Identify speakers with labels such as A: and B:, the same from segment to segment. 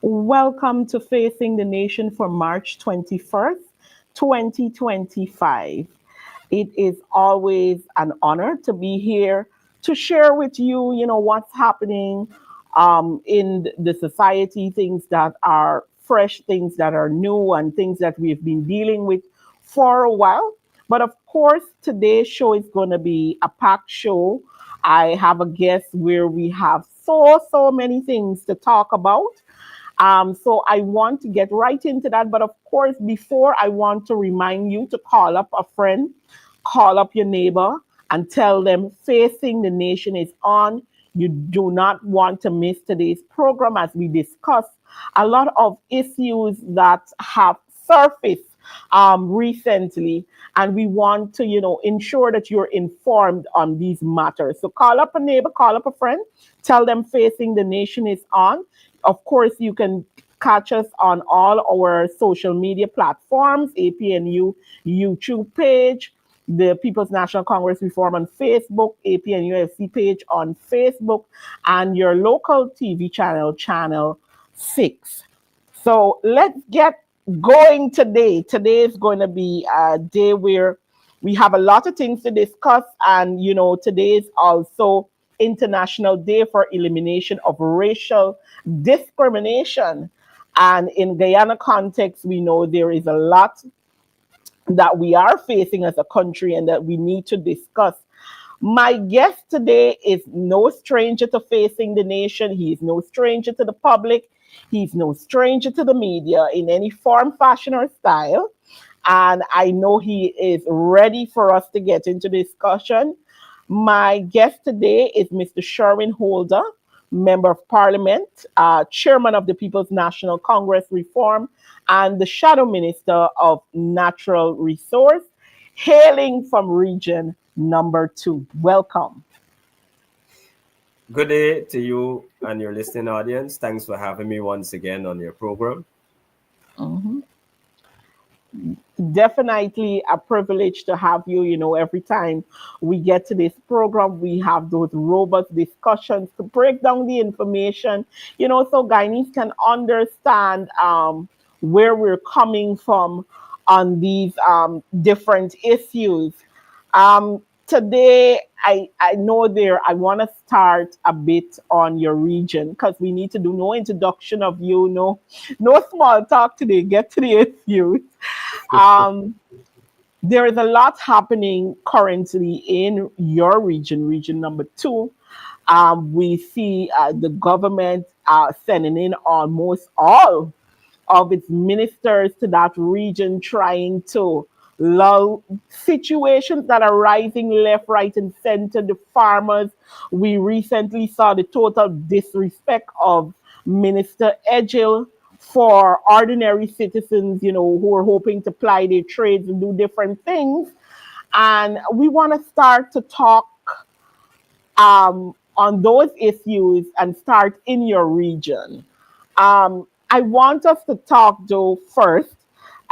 A: Welcome to Facing the Nation for March 21st, 2025. It is always an honor to be here to share with you, what's happening in the society, things that are fresh, things that are new, and things that we've been dealing with for a while. But of course, today's show is going to be a packed show. I have a guest where we have so many things to talk about. So I want to get right into that. But of course, before I want to remind you to call up a friend, call up your neighbor, and tell them Facing the Nation is on. You do not want to miss today's program as we discuss a lot of issues that have surfaced recently, and we want to, ensure that you're informed on these matters. So call up a neighbor, call up a friend, tell them Facing the Nation is on. Of course, you can catch us on all our social media platforms, APNU YouTube page, the People's National Congress Reform on Facebook, APNUFC page on Facebook, and your local TV channel, Channel 6. So let's get going today. Today is going to be a day where we have a lot of things to discuss, and today is also International Day for Elimination of Racial Discrimination. And in Guyana context, we know there is a lot that we are facing as a country and that we need to discuss. My guest today is no stranger to Facing the Nation. He is no stranger to the public. He's no stranger to the media in any form, fashion, or style. And I know he is ready for us to get into discussion. My guest today is Mr. Sherwin Holder, Member of Parliament, Chairman of the People's National Congress Reform, and the Shadow Minister of Natural Resource, hailing from Region Number 2. Welcome.
B: Good day to you and your listening audience. Thanks for having me once again on your program.
A: Mm-hmm. Definitely a privilege to have you. Every time we get to this program, we have those robust discussions to break down the information, so Guyanese can understand where we're coming from on these different issues. Today, I know I want to start a bit on your region because we need to do no introduction of you, no small talk today, get to the issues. There is a lot happening currently in your region, Region Number 2. We see the government sending in almost all of its ministers to that region, trying to lull situations that are rising left, right, and center. The farmers, we recently saw the total disrespect of Minister Edgil for ordinary citizens, who are hoping to ply their trades and do different things. And we want to start to talk on those issues and start in your region. I want us to talk, though, first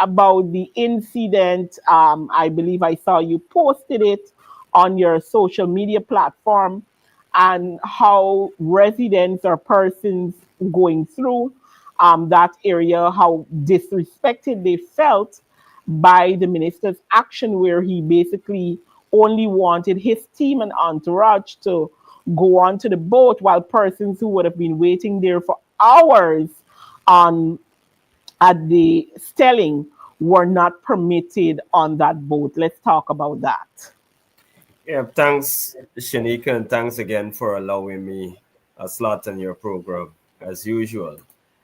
A: about the incident. I believe I saw you posted it on your social media platform, and how residents or persons going through that area, how disrespected they felt by the minister's action, where he basically only wanted his team and entourage to go onto the boat, while persons who would have been waiting there for hours on at the Stelling were not permitted on that boat. Let's talk about that.
B: Yeah, thanks, Shaneika, and thanks again for allowing me a slot in your program, as usual.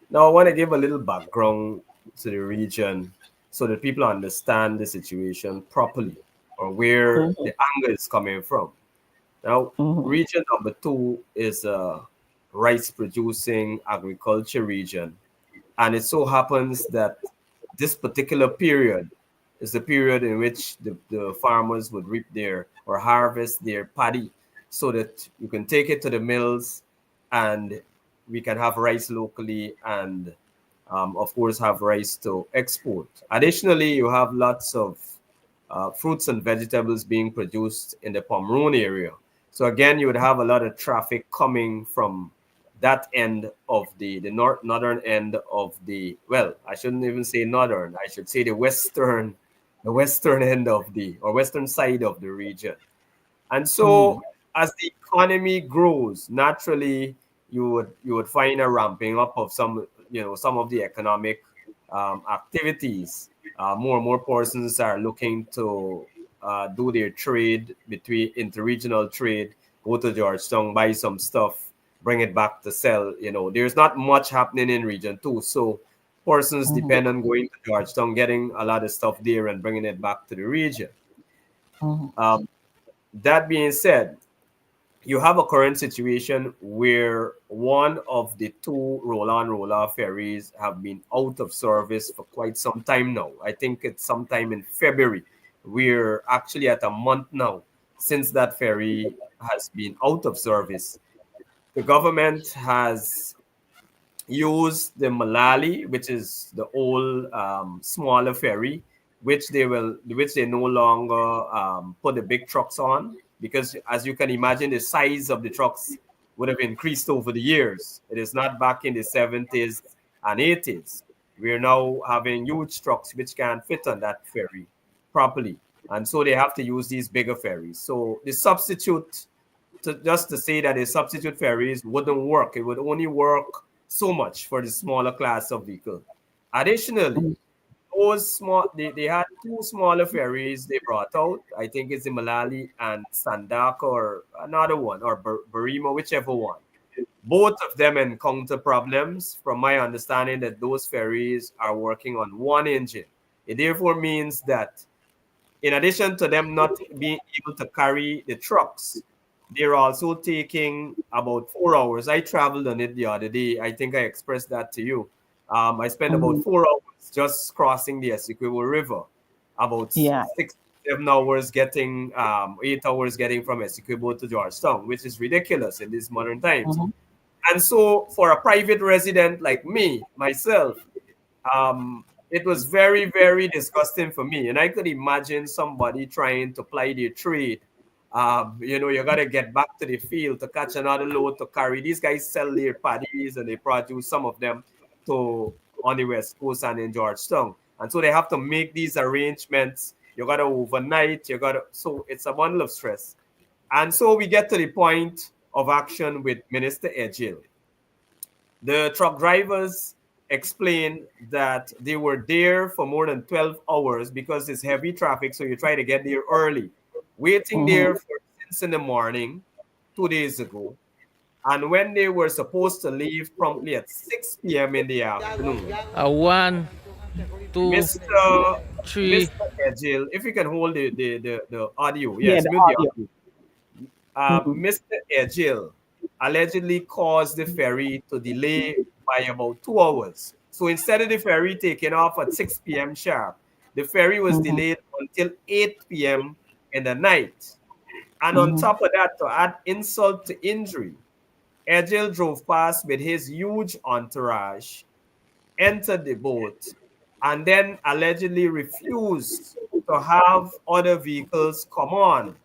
B: Now, I want to give a little background to the region so that people understand the situation properly or where
A: Mhm,
B: the anger is coming from. Now,
A: mhm,
B: Region Number 2 is a rice producing agriculture region. And it so happens that this particular period is the period in which the farmers would reap their or harvest their paddy so that you can take it to the mills and we can have rice locally and, of course, have rice to export. Additionally, you have lots of fruits and vegetables being produced in the Pomeroon area. So again, you would have a lot of traffic coming from that end of the northern end of the, well, I shouldn't even say northern, I should say the western end of the, or western side of the region. And
A: Mm-hmm.
B: so as the economy grows, naturally you would find a ramping up of some of the economic activities. More and more persons are looking to do their trade, between interregional trade, go to Georgetown, buy some stuff, bring it back to sell. There's not much happening in region two, so persons
A: Mm-hmm.
B: depend on going to Georgetown, getting a lot of stuff there, and bringing it back to the region.
A: Mm-hmm.
B: Um, that being said, you have a current situation where one of the two roll-on roll-off ferries have been out of service for quite some time now. I think it's sometime in February. We're actually at a month now since that ferry has been out of service. The government has use the Malali, which is the old smaller ferry, which they no longer put the big trucks on, because, as you can imagine, the size of the trucks would have increased over the years. It is not back in the 70s and 80s. We're now having huge trucks which can fit on that ferry properly, and so they have to use these bigger ferries. So the substitute, just to say that the substitute ferries wouldn't work. It would only work so much for the smaller class of vehicle. Additionally, they had two smaller ferries they brought out. I think it's the Malali and Sandaka, or another one, or Barima, whichever one. Both of them encounter problems, from my understanding, that those ferries are working on one engine. It therefore means that, in addition to them not being able to carry the trucks, they're also taking about 4 hours. I traveled on it the other day. I think I expressed that to you. I spent about
A: Mm-hmm.
B: 4 hours just crossing the Essequibo River, about
A: Yeah.
B: 6, 7 hours getting, 8 hours getting from Essequibo to Georgetown, which is ridiculous in these modern times.
A: Mm-hmm.
B: And so, for a private resident like me, myself, it was very, very disgusting for me. And I could imagine somebody trying to ply their trade. You got to get back to the field to catch another load to carry. These guys sell their paddies and they produce some of them to on the West Coast and in Georgetown. And so they have to make these arrangements. You got to overnight. So it's a bundle of stress. And so we get to the point of action with Minister Edgil. The truck drivers explained that they were there for more than 12 hours because it's heavy traffic, so you try to get there early. Waiting
A: Mm-hmm.
B: there for since in the morning, 2 days ago. And when they were supposed to leave promptly at 6 p.m. in the afternoon,
C: One, two,
B: Mr.
C: three.
B: Mr. Edgil, if you can hold the audio,
A: Yeah,
B: yes,
A: the
B: mute the
A: audio.
B: audio.
A: Mm-hmm.
B: Mr. Edgil allegedly caused the ferry to delay by about 2 hours. So instead of the ferry taking off at 6 p.m. sharp, the ferry was
A: Mm-hmm.
B: delayed until 8 p.m. in the night. And on
A: Mm-hmm.
B: top of that, to add insult to injury, Edgil drove past with his huge entourage, entered the boat, and then allegedly refused to have other vehicles come on,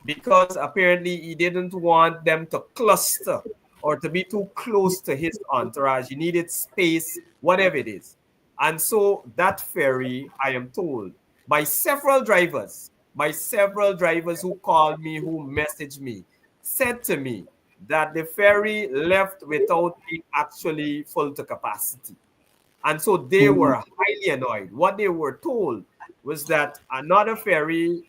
B: because apparently he didn't want them to cluster or to be too close to his entourage. He needed space, whatever it is. And so that ferry, I am told, by several drivers who called me, who messaged me, said to me that the ferry left without being actually full to capacity. And so they
A: Mm-hmm.
B: were highly annoyed. What they were told was that another ferry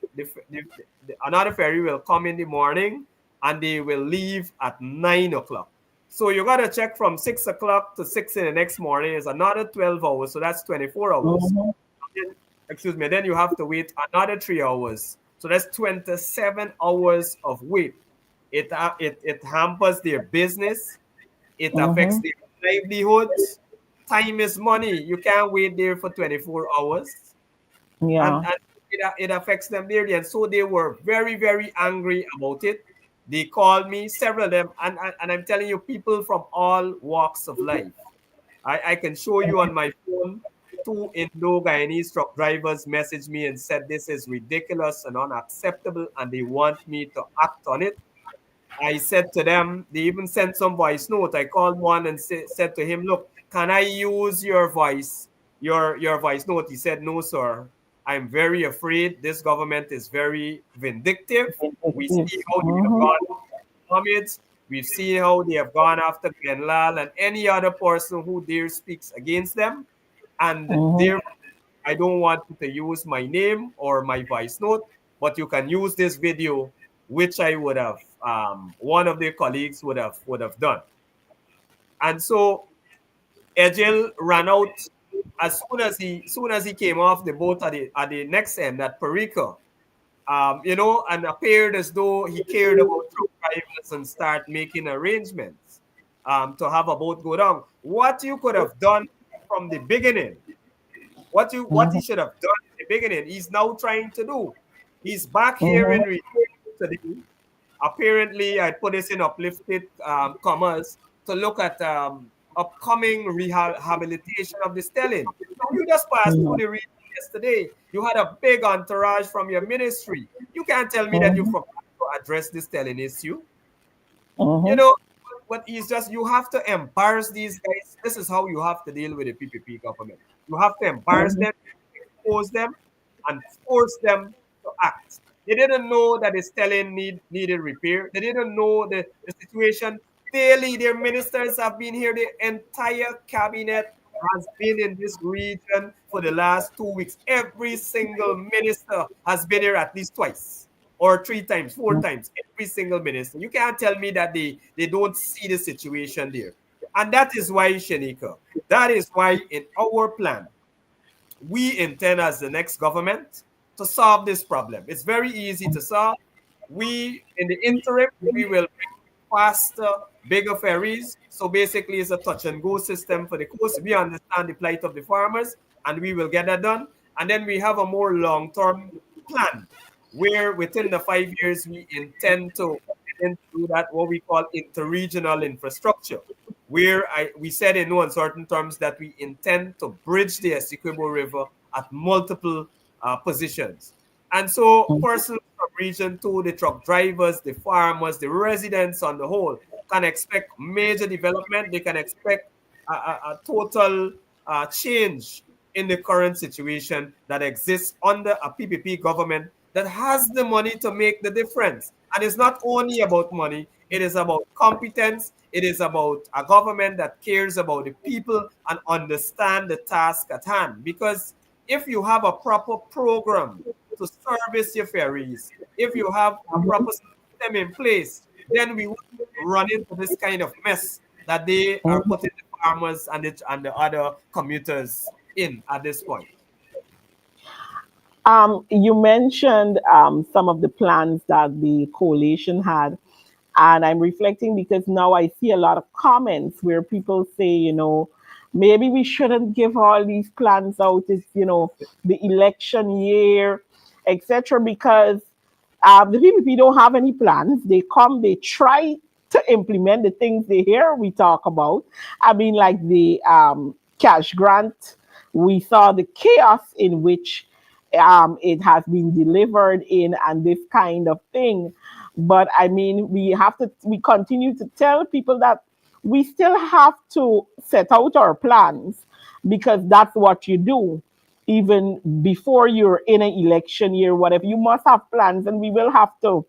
B: will come in the morning and they will leave at 9 o'clock. So you got to check from 6 o'clock to 6 in the next morning is another 12 hours. So that's 24 hours.
A: Mm-hmm.
B: Then, excuse me. Then you have to wait another 3 hours. So that's 27 hours of wait. It hampers their business. It affects
A: Mm-hmm.
B: their livelihoods. Time is money. You can't wait there for 24 hours. And,
A: Yeah.
B: and it affects them dearly. And so they were very, very angry about it. They called me, several of them, and I'm telling you, people from all walks of life. I can show you on my phone, two Indo-Guyanese truck drivers messaged me and said this is ridiculous and unacceptable, and they want me to act on it. I said to them, they even sent some voice note. I called one and said to him, look, can I use your voice, your voice note? He said, no, sir. I'm very afraid. This government is very vindictive. We see how they have gone after Mohammed. We've seen how they have gone after Glenlal and any other person who dare speaks against them. And
A: Mhm.
B: therefore, I don't want you to use my name or my voice note, but you can use this video, which I would have, one of their colleagues would have done. And so Ejel ran out as soon as he came off the boat at the next end at Perica, and appeared as though he cared about truck drivers and start making arrangements to have a boat go down. What you could have done from the beginning, what he should have done in the beginning, he's now trying to do. He's back here in
A: Mhm.
B: Riyadh today. Apparently, I put this in uplifted commas to look at upcoming rehabilitation of the stelling. Now, you just passed through
A: Mhm.
B: the region yesterday. You had a big entourage from your ministry. You can't tell me that you
A: Mhm.
B: forgot to address the stelling issue. You
A: Mhm.
B: know, but he's just, you have to embarrass these guys. This is how you have to deal with the PPP government. You have to embarrass
A: Mhm.
B: them, expose them, and force them to act. They didn't know that the stelling needed repair. They didn't know the situation. Daily, their ministers have been here. The entire cabinet has been in this region for the last 2 weeks. Every single minister has been here at least twice or 3 times, 4 times. Every single minister. You can't tell me that they don't see the situation there. And that is why, Shanika, that is why in our plan, we intend as the next government to solve this problem. It's very easy to solve. We, in the interim, we will bring faster, bigger ferries. So basically, it's a touch and go system for the coast. We understand the plight of the farmers, and we will get that done. And then we have a more long-term plan where within the 5 years we intend to do that what we call interregional infrastructure, where we said in no uncertain terms that we intend to bridge the Essequibo River at multiple positions. And so persons from region two, the truck drivers, the farmers, the residents on the whole can expect major development. They can expect a total change in the current situation that exists under a PPP government that has the money to make the difference. And it's not only about money, it is about competence. It is about a government that cares about the people and understand the task at hand. Because if you have a proper program to service your ferries, if you have a proper system in place, then we would run into this kind of mess that they are
A: Mhm.
B: putting the farmers and the other commuters in at this point.
A: You mentioned some of the plans that the coalition had, and I'm reflecting because now I see a lot of comments where people say, maybe we shouldn't give all these plans out. It's, the election year, etc. Because the PPP don't have any plans. They come, they try to implement the things they hear we talk about. I mean, like the cash grant, we saw the chaos in which it has been delivered in and this kind of thing. But I mean, we continue to tell people that we still have to set out our plans because that's what you do. Even before you're in an election year, whatever, you must have plans, and we will have to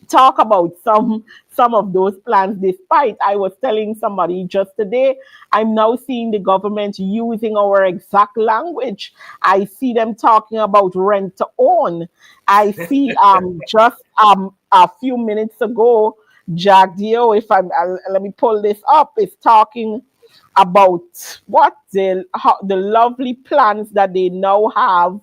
A: talk about some of those plans. Despite, I was telling somebody just today, I'm now seeing the government using our exact language. I see them talking about rent to own. I see just a few minutes ago, Jack Dio, if I'm let me pull this up, is talking about what the lovely plans that they now have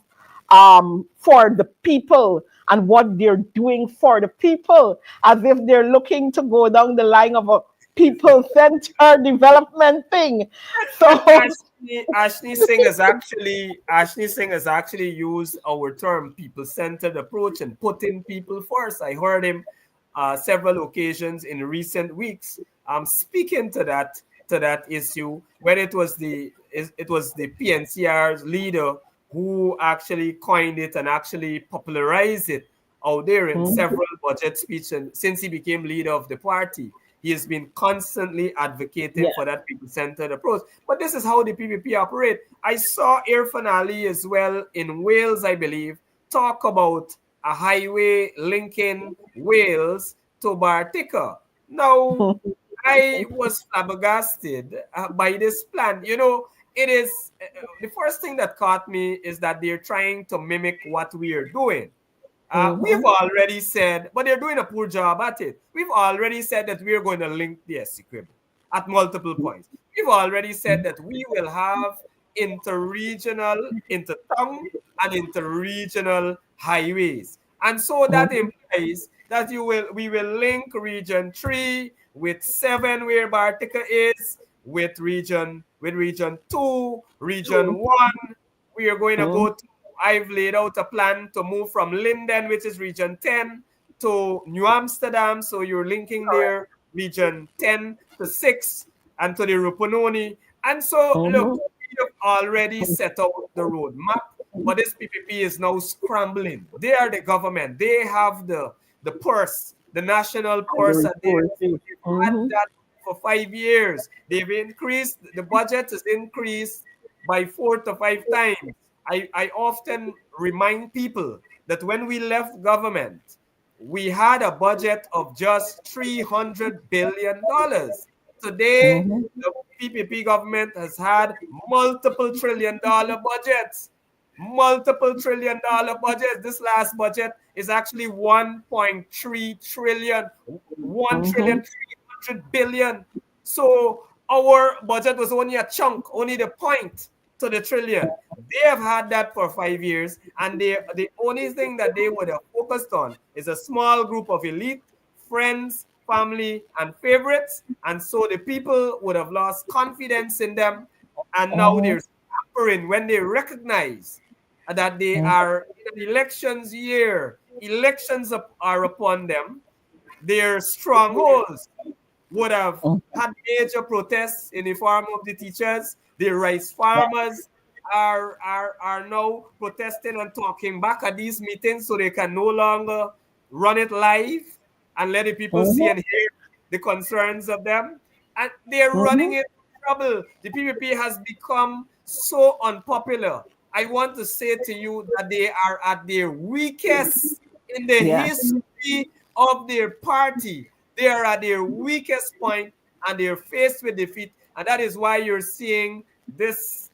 A: for the people and what they're doing for the people, as if they're looking to go down the line of a people-centered development thing. So,
B: Ashley Singh has actually used our term people-centered approach and putting people first. I heard him several occasions in recent weeks speaking to that issue when it was the PNCR's leader who actually coined it and actually popularized it out there in
A: Mhm.
B: several budget speeches. And since he became leader of the party, he has been constantly advocating
A: Yeah.
B: for that people-centered approach. But this is how the PPP operate. I saw Irfan Ali as well in Wales, I believe, talk about a highway linking Wales to Bartica. Now, I was flabbergasted by this plan. You know, it is the first thing that caught me is that they're trying to mimic what we are doing. We've
A: Mhm.
B: already said, but they're doing a poor job at it. We've already said that we're going to link the Essequibo at multiple points. We've already said that we will have interregional, intertongue, and interregional highways. And so that
A: Mhm.
B: implies that we will link region 3 with 7 where Bartica is, with region 2, region 1. We are going to
A: Mhm.
B: go to I've laid out a plan to move from Linden, which is region 10, to New Amsterdam. So you're linking there region 10 to 6 and to the Rupununi. And so, look,
A: Mhm.
B: we have already set out the roadmap, but this PPP is now scrambling. They are the government. They have the purse, the national
A: And the
B: purse at their
A: resources.
B: they've had
A: Mhm.
B: that for 5 years. They've increased, the budget has increased by 4 to 5 times. I often remind people that when we left government, we had a budget of just $300 billion. Today,
A: Mhm.
B: the PPP government has had multiple $1 trillion budgets. Multiple $1 trillion budgets. This last budget is actually 1.3 trillion, 1 trillion
A: Mhm.
B: 300 billion. So our budget was only a chunk, only the point to the trillion. They have had that for 5 years, and the only thing that they would have focused on is a small group of elite, friends, family, and favorites. And so the people would have lost confidence in them, and now
A: Mhm.
B: they're suffering when they recognize that they
A: Mhm.
B: are in an elections year. Elections are upon them. Their strongholds would have had major protests in the form of the teachers. The rice
A: Yeah.
B: farmers are now protesting and talking back at these meetings so they can no longer run it live and let the people see
A: Mhm.
B: and hear the concerns of them. And they're running
A: Mhm.
B: into trouble. The PPP has become so unpopular. I want to say to you that they are at their weakest in the
A: Yeah.
B: history of their party. They are at their weakest point and they're faced with defeat. And that is why you're seeing this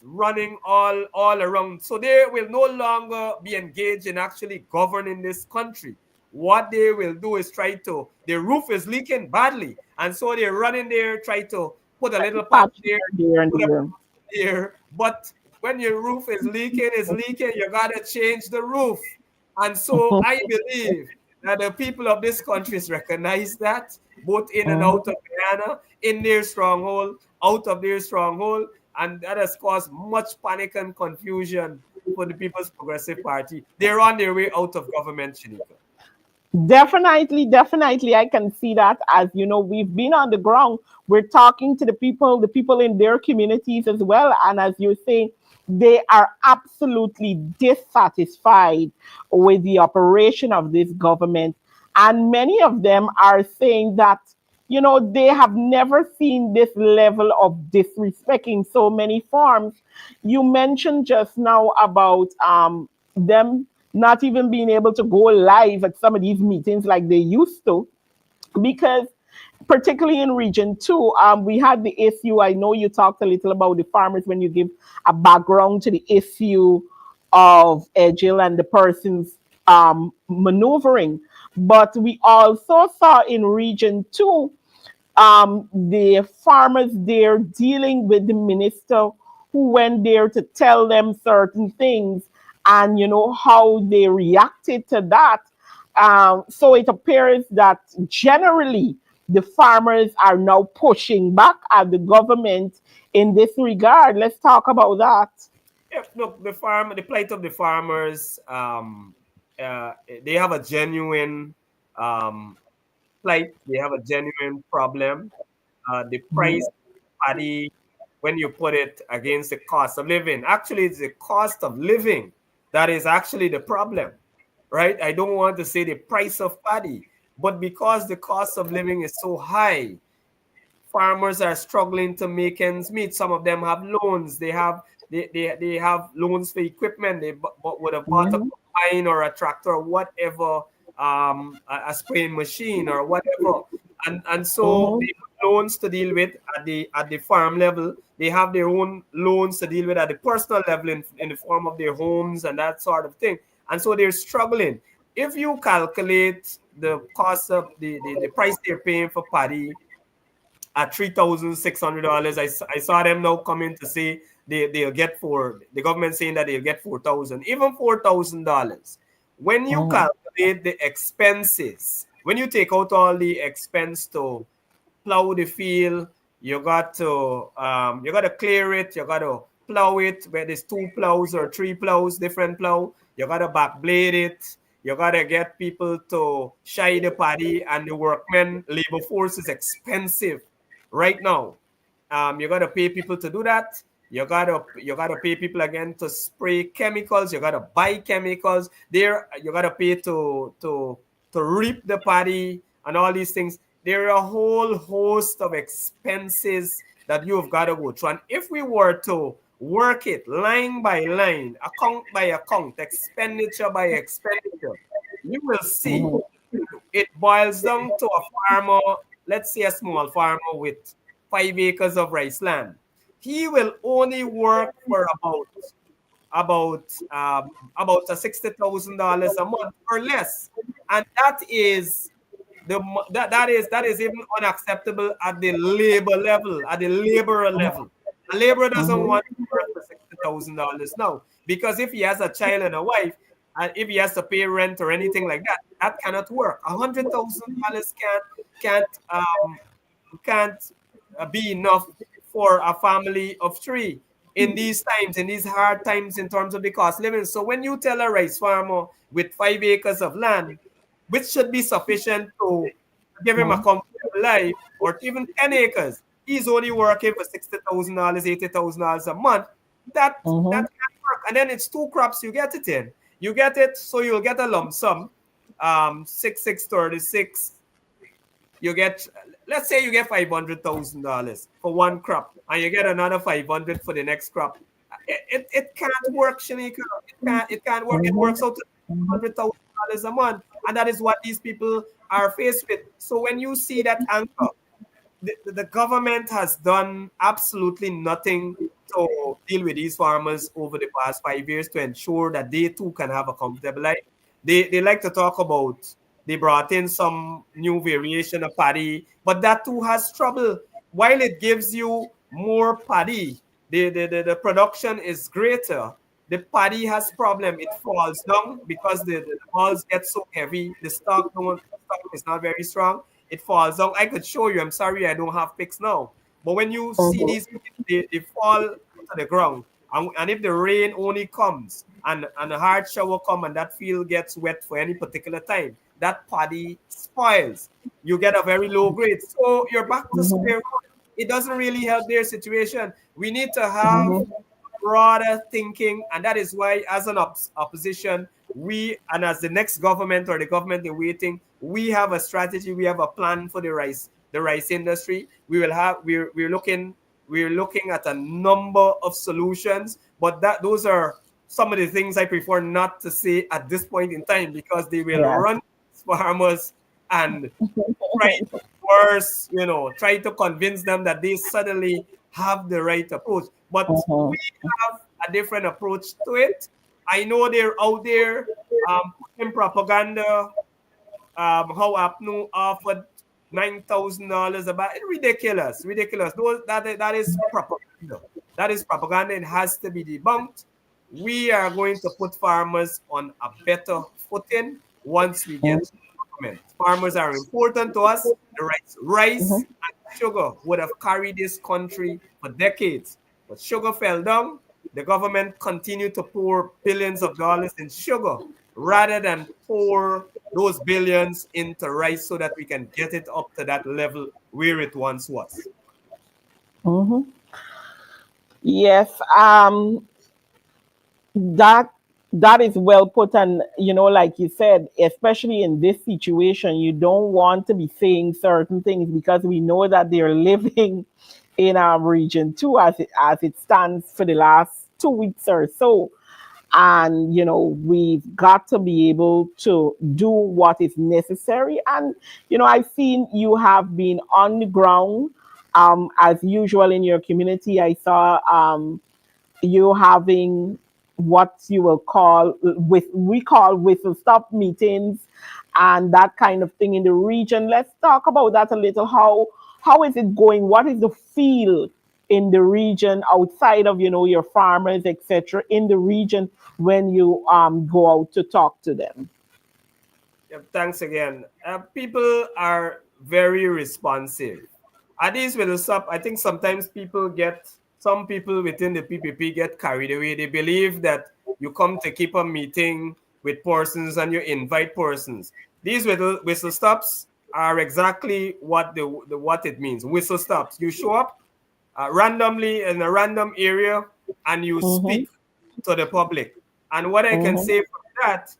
B: running all around. So they will no longer be engaged in actually governing this country. What they will do is try to, their roof is leaking badly. And so they're running there, try to put a little pot
A: Patch
B: there,
A: here and
B: put a
A: there.
B: pot there. But when your roof is leaking, you gotta change the roof. And so I believe that the people of this country recognize that, both in and out
A: Mhm.
B: of Guyana, in their stronghold, out of their stronghold, and that has caused much panic and confusion for the People's Progressive Party. They're on their way out of government, Shaneika.
A: Definitely, definitely, I can see that. As you know, we've been on the ground. We're talking to the people in their communities as well. And as you say, they are absolutely dissatisfied with the operation of this government. And many of them are saying that, they have never seen this level of disrespect in so many forms. You mentioned just now about them not even being able to go live at some of these meetings like they used to, because particularly in region 2, we had the issue. I know you talked a little about the farmers when you give a background to the issue of Egil and the person's maneuvering, but we also saw in region 2 the farmers there dealing with the minister who went there to tell them certain things, and how they reacted to that. So it appears that generally the farmers are now pushing back at the government in this regard. Let's talk about that.
B: Yeah, look, the plight of the farmers, they have a genuine um, plight. They have a genuine problem. The price of paddy, when you put it against the cost of living, actually, it's the cost of living that is actually the problem, right? I don't want to say the price of paddy, but because the cost of living is so high, farmers are struggling to make ends meet. Some of them have loans. They have loans for equipment. They would have bought a
A: Mhm.
B: combine or a tractor or whatever, a spraying machine or whatever. And so
A: Mhm.
B: they have loans to deal with at the farm level. They have their own loans to deal with at the personal level in the form of their homes and that sort of thing. And so they're struggling. If you calculate the cost of the price they're paying for paddy at $3,600. I saw them now coming to say they'll get the government saying that they'll get 4,000, even $4,000. When you
A: Mhm.
B: calculate the expenses, when you take out all the expense to plow the field, you got to clear it, you got to plow it where there's two plows or three plows, different plow, you got to back blade it, you got to get people to shy the paddy, and the workmen labor force is expensive right now. You gotta pay people to do that. You gotta pay people again to spray chemicals. You gotta buy chemicals. There you gotta pay to reap the paddy and all these things. There are a whole host of expenses that you've got to go through. And if we were to work it line by line, account by account, expenditure by expenditure, you will see
A: Mhm.
B: it boils down to a farmer, let's say a small farmer with 5 acres of rice land. He will only work for about $60,000 a month or less, and that is even unacceptable at the labor level, at the laborer level. A laborer doesn't
A: Mhm.
B: want to work for $60,000 now, because if he has a child and a wife, and if he has to pay rent or anything like that, that cannot work. $100,000 can't be enough for a family of three in these times, in these hard times in terms of the cost of living. So when you tell a rice farmer with 5 acres of land, which should be sufficient to give him a
A: Mhm.
B: comfortable life, or even 10 acres, he's only working for $60,000, $80,000 a month. That
A: Mhm.
B: can't work. And then it's two crops you get it in. You get it, so you'll get a lump sum, 6,636. You get, let's say you get $500,000 for one crop, and you get another 500 for the next crop. It can't work, Shanika. It can't work. It
A: Mhm.
B: works out to $100,000 a month, and that is what these people are faced with. So when you see that anchor, the government has done absolutely nothing to deal with these farmers over the past 5 years to ensure that they too can have a comfortable life. They like to talk about they brought in some new variation of paddy, but that too has trouble. While it gives you more paddy, the production is greater. The paddy has problem. It falls down because the balls get so heavy. The stock is not very strong. It falls down. I could show you. I'm sorry, I don't have pics now. But when you see
A: Mhm.
B: these, they fall to the ground. And if the rain only comes and a hard shower come and that field gets wet for any particular time, that paddy spoils. You get a very low grade. So you're back to
A: Mhm.
B: square one. It doesn't really help their situation. We need to have
A: Mhm.
B: broader thinking, and that is why, as an opposition, we and as the next government or the government in waiting, we have a strategy, we have a plan for the rice industry. We're looking at a number of solutions, but those are some of the things I prefer not to say at this point in time, because they will
A: Yes.
B: run farmers and try to try to convince them that they suddenly have the right approach. But we
A: Mhm.
B: have a different approach to it. I know they're out there pushing propaganda. How APNU offered $9,000 about it. Ridiculous, ridiculous. That is propaganda. That is propaganda. It has to be debunked. We are going to put farmers on a better footing once we get government. Farmers are important to us. The rice
A: Mhm.
B: and sugar would have carried this country for decades. But sugar fell down. The government continued to pour billions of dollars in sugar rather than pour those billions into rice so that we can get it up to that level where it once was.
A: Mhm. Yes. That. That is well put. And, like you said, especially in this situation, you don't want to be saying certain things because we know that they're living in our region too, as it stands for the last 2 weeks or so. And, we've got to be able to do what is necessary. And, I've seen you have been on the ground, as usual in your community. I saw, you having what you will call, with we call whistle stop meetings and that kind of thing in the region. Let's talk about that a little. How is it going? What is the feel in the region outside of, your farmers, etc., in the region when you go out to talk to them?
B: Yeah, thanks again. People are very responsive. At least with the sub, I think sometimes some people within the PPP get carried away. They believe that you come to keep a meeting with persons and you invite persons. These whistle stops are exactly what what it means. Whistle stops. You show up randomly in a random area and you
A: Mm-hmm.
B: speak to the public. And what I can
A: Mm-hmm.
B: say from that,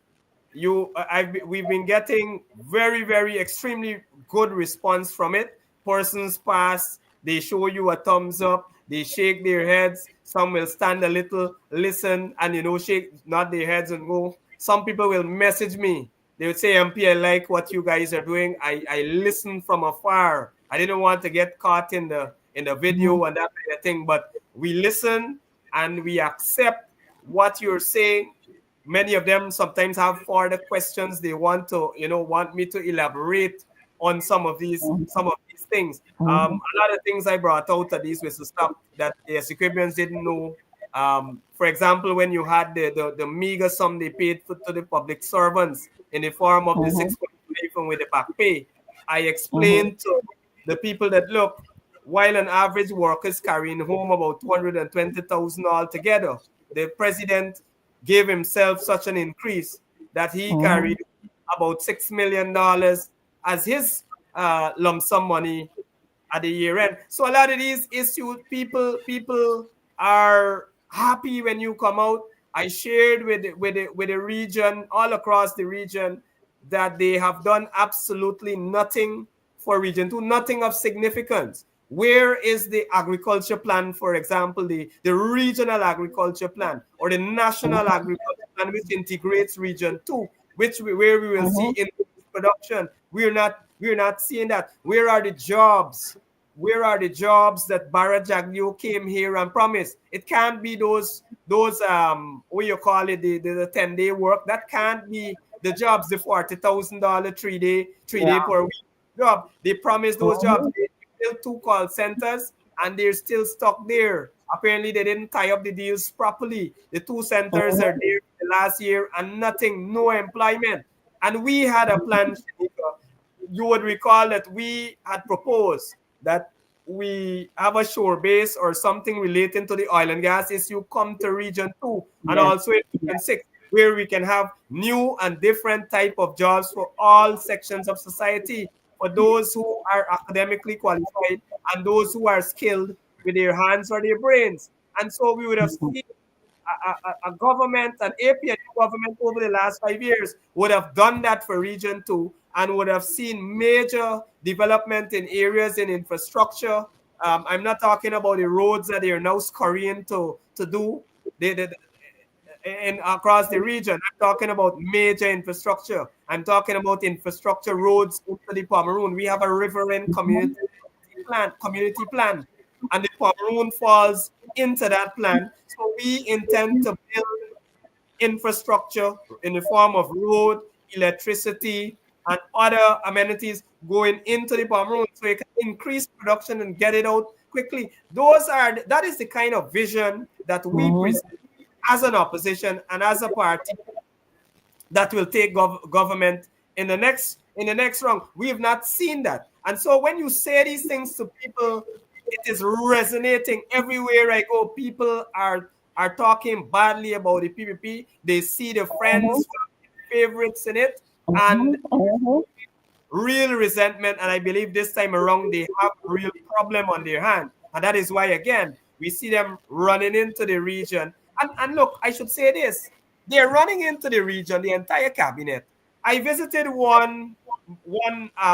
B: we've been getting very extremely good response from it. Persons pass, they show you a thumbs up, they shake their heads. Some will stand a little, listen, and shake, nod their heads and go. Some people will message me. They would say, MP, I like what you guys are doing. I listen from afar. I didn't want to get caught in the video and that kind of thing, but we listen and we accept what you're saying. Many of them sometimes have further questions they want me to elaborate on some of these things.
A: Mm-hmm.
B: A lot of things I brought out of these was the stuff that the Equatorians didn't know. For example, when you had the meager sum they paid to the public servants in the form of the
A: Mm-hmm.
B: 6.5 and with the back pay, I
A: Mm-hmm.
B: explained to the people that, look, while an average worker is carrying home about 220,000 altogether, the president gave himself such an increase that he
A: Mm-hmm.
B: carried about $6 million as his lump sum money at the year end. So a lot of these issues, people are happy when you come out. I shared with the region, all across the region, that they have done absolutely nothing for region two, nothing of significance. Where is the agriculture plan, for example, the regional agriculture plan or the national agriculture plan, which integrates region two, where we will see
A: Mm-hmm.
B: increased production? We're not seeing that. Where are the jobs? Where are the jobs that Barra Jagdio came here and promised? It can't be those what you call it, the 10-day work. That can't be the jobs, the $40,000 three day
A: Yeah.
B: per week job. They promised those jobs.
A: Mm-hmm.
B: They built 2 call centers and they're still stuck there. Apparently, they didn't tie up the deals properly. The 2 centers are
A: Mm-hmm.
B: there the last year and nothing, no employment. And we had a plan, Shaneika. You would recall that we had proposed that we have a shore base or something relating to the oil and gas issue come to region 2 and
A: Yes.
B: also in region 6, where we can have new and different type of jobs for all sections of society, for those who are academically qualified and those who are skilled with their hands or their brains. And so we would have
A: Mm-hmm.
B: seen a government, an APN government over the last 5 years would have done that for Region 2 and would have seen major development in areas in infrastructure. I'm not talking about the roads that they are now scurrying to do in across the region. I'm talking about major infrastructure. I'm talking about infrastructure roads into the Pomeroon. We have a riverine community plan, and the Pomeroon falls into that plan. So we intend to build infrastructure in the form of road, electricity, and other amenities going into the Pomeroon so it can increase production and get it out quickly. That is the kind of vision that we
A: Mm-hmm.
B: present as an opposition and as a party that will take government in the next round. We have not seen that. And so when you say these things to people, it is resonating everywhere I go. People are talking badly about the PPP. They see the friends, favorites in it, and
A: Mm-hmm.
B: real resentment. And I believe this time around they have a real problem on their hand. And that is why, again, we see them running into the region. And look, I should say this. They're running into the region, the entire cabinet. I visited one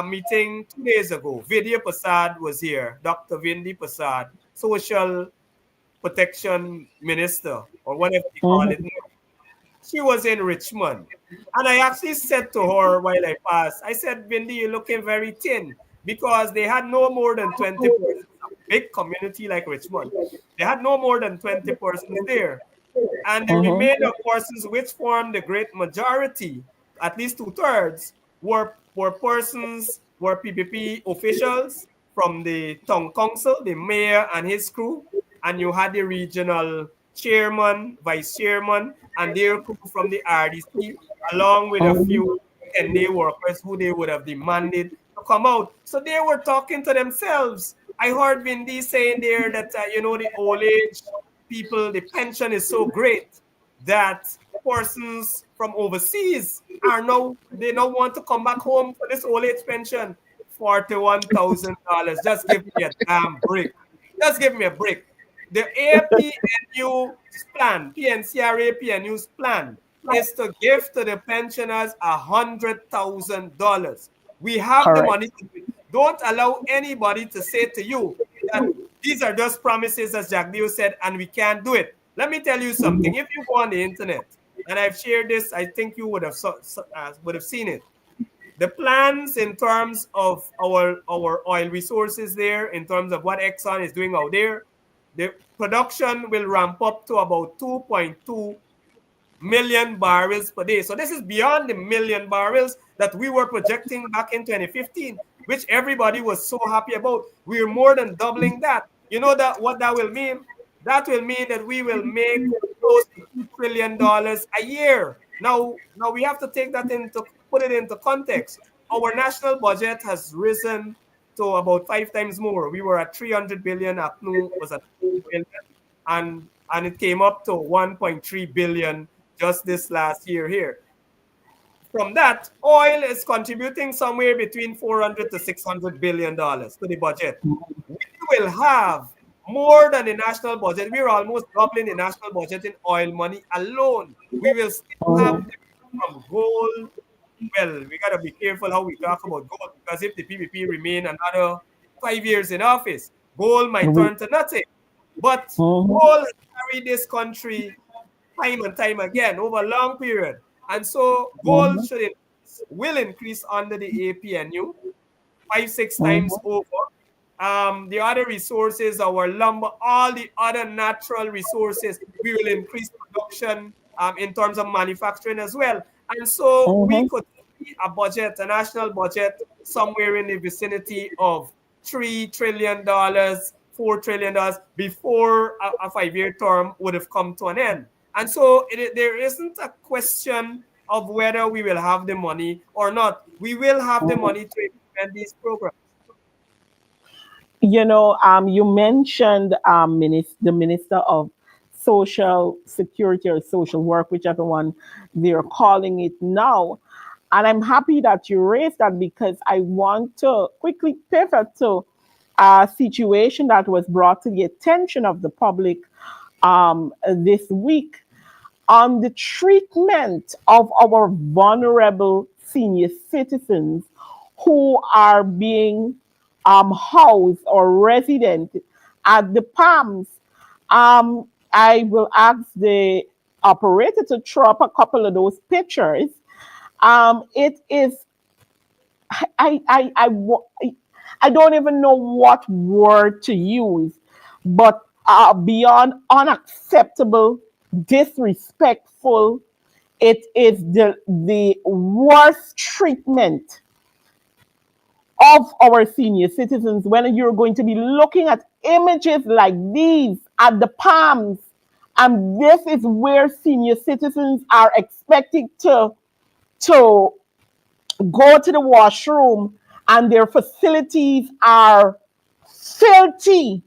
B: meeting 2 days ago. Vidya Prasad was here, Dr. Vindi Prasad, Social Protection Minister, or whatever they call it.
A: Mhm.
B: She was in Richmond. And I actually said to her while I passed, I said, Vindi, you're looking very thin because they had no more than 20 persons, a big community like Richmond. They had no more than 20 persons there. And the
A: Mhm.
B: remainder persons, which formed the great majority, at least two-thirds, were persons, were PPP officials from the town council, the mayor and his crew, and you had the regional chairman, vice chairman, and their crew from the RDC, along with a
A: Mhm.
B: few 10-day workers who they would have demanded to come out. So they were talking to themselves. I heard Vindy saying there that, the old age people, the pension is so great that persons from overseas they now want to come back home for this old age pension. $41,000. Just give me a damn break. Just give me a break. The APNU plan, PNCRA PNU's plan is to give to the pensioners $100,000. We have the
A: Correct.
B: money to do it. Don't allow anybody to say to you that these are just promises, as Jack Dio said, and we can't do it. Let me tell you something. If you go on the internet, and I've shared this, I think you would have seen it. The plans in terms of our oil resources there, in terms of what Exxon is doing out there, the production will ramp up to about 2.2 million barrels per day. So this is beyond the million barrels that we were projecting back in 2015, which everybody was so happy about. We're more than doubling that. You know that what that will mean? That will mean that we will make close to $2 trillion a year. Now we have to take that into put it into context. Our national budget has risen to about 5 times more. We were at 300 billion. APNU was at 2 billion, and it came up to 1.3 billion just this last year here. From that, oil is contributing somewhere between 400 to $600 billion to the budget. We will have more than the national budget. We're almost doubling the national budget in oil money alone. We will still have
A: Mhm.
B: from gold. Well, we gotta be careful how we talk about gold because if the PPP remain another 5 years in office, gold might
A: We-
B: turn to nothing. But
A: mhm.
B: gold has carried this country time and time again over a long period. And so gold
A: Mhm.
B: will increase under the APNU 5, 6 times
A: Mhm.
B: over. The other resources, our lumber, all the other natural resources, we will increase production in terms of manufacturing as well. And so we
A: Mhm.
B: could see a budget, a national budget, somewhere in the vicinity of $3 trillion, $4 trillion before a 5 year term would have come to an end. And so there isn't a question of whether we will have the money or not. We will have the money to implement these programs.
A: You mentioned the Minister of Social Security or Social Work, whichever one they're calling it now. And I'm happy that you raised that because I want to quickly pivot to a situation that was brought to the attention of the public this week on the treatment of our vulnerable senior citizens who are being housed or resident at the Palms. I will ask the operator to throw up a couple of those pictures. It is I I I wa- I don't even know what word to use, but beyond unacceptable, disrespectful. It is the worst treatment of our senior citizens when you're going to be looking at images like these at the Palms. And this is where senior citizens are expected to go to the washroom, and their facilities are filthy.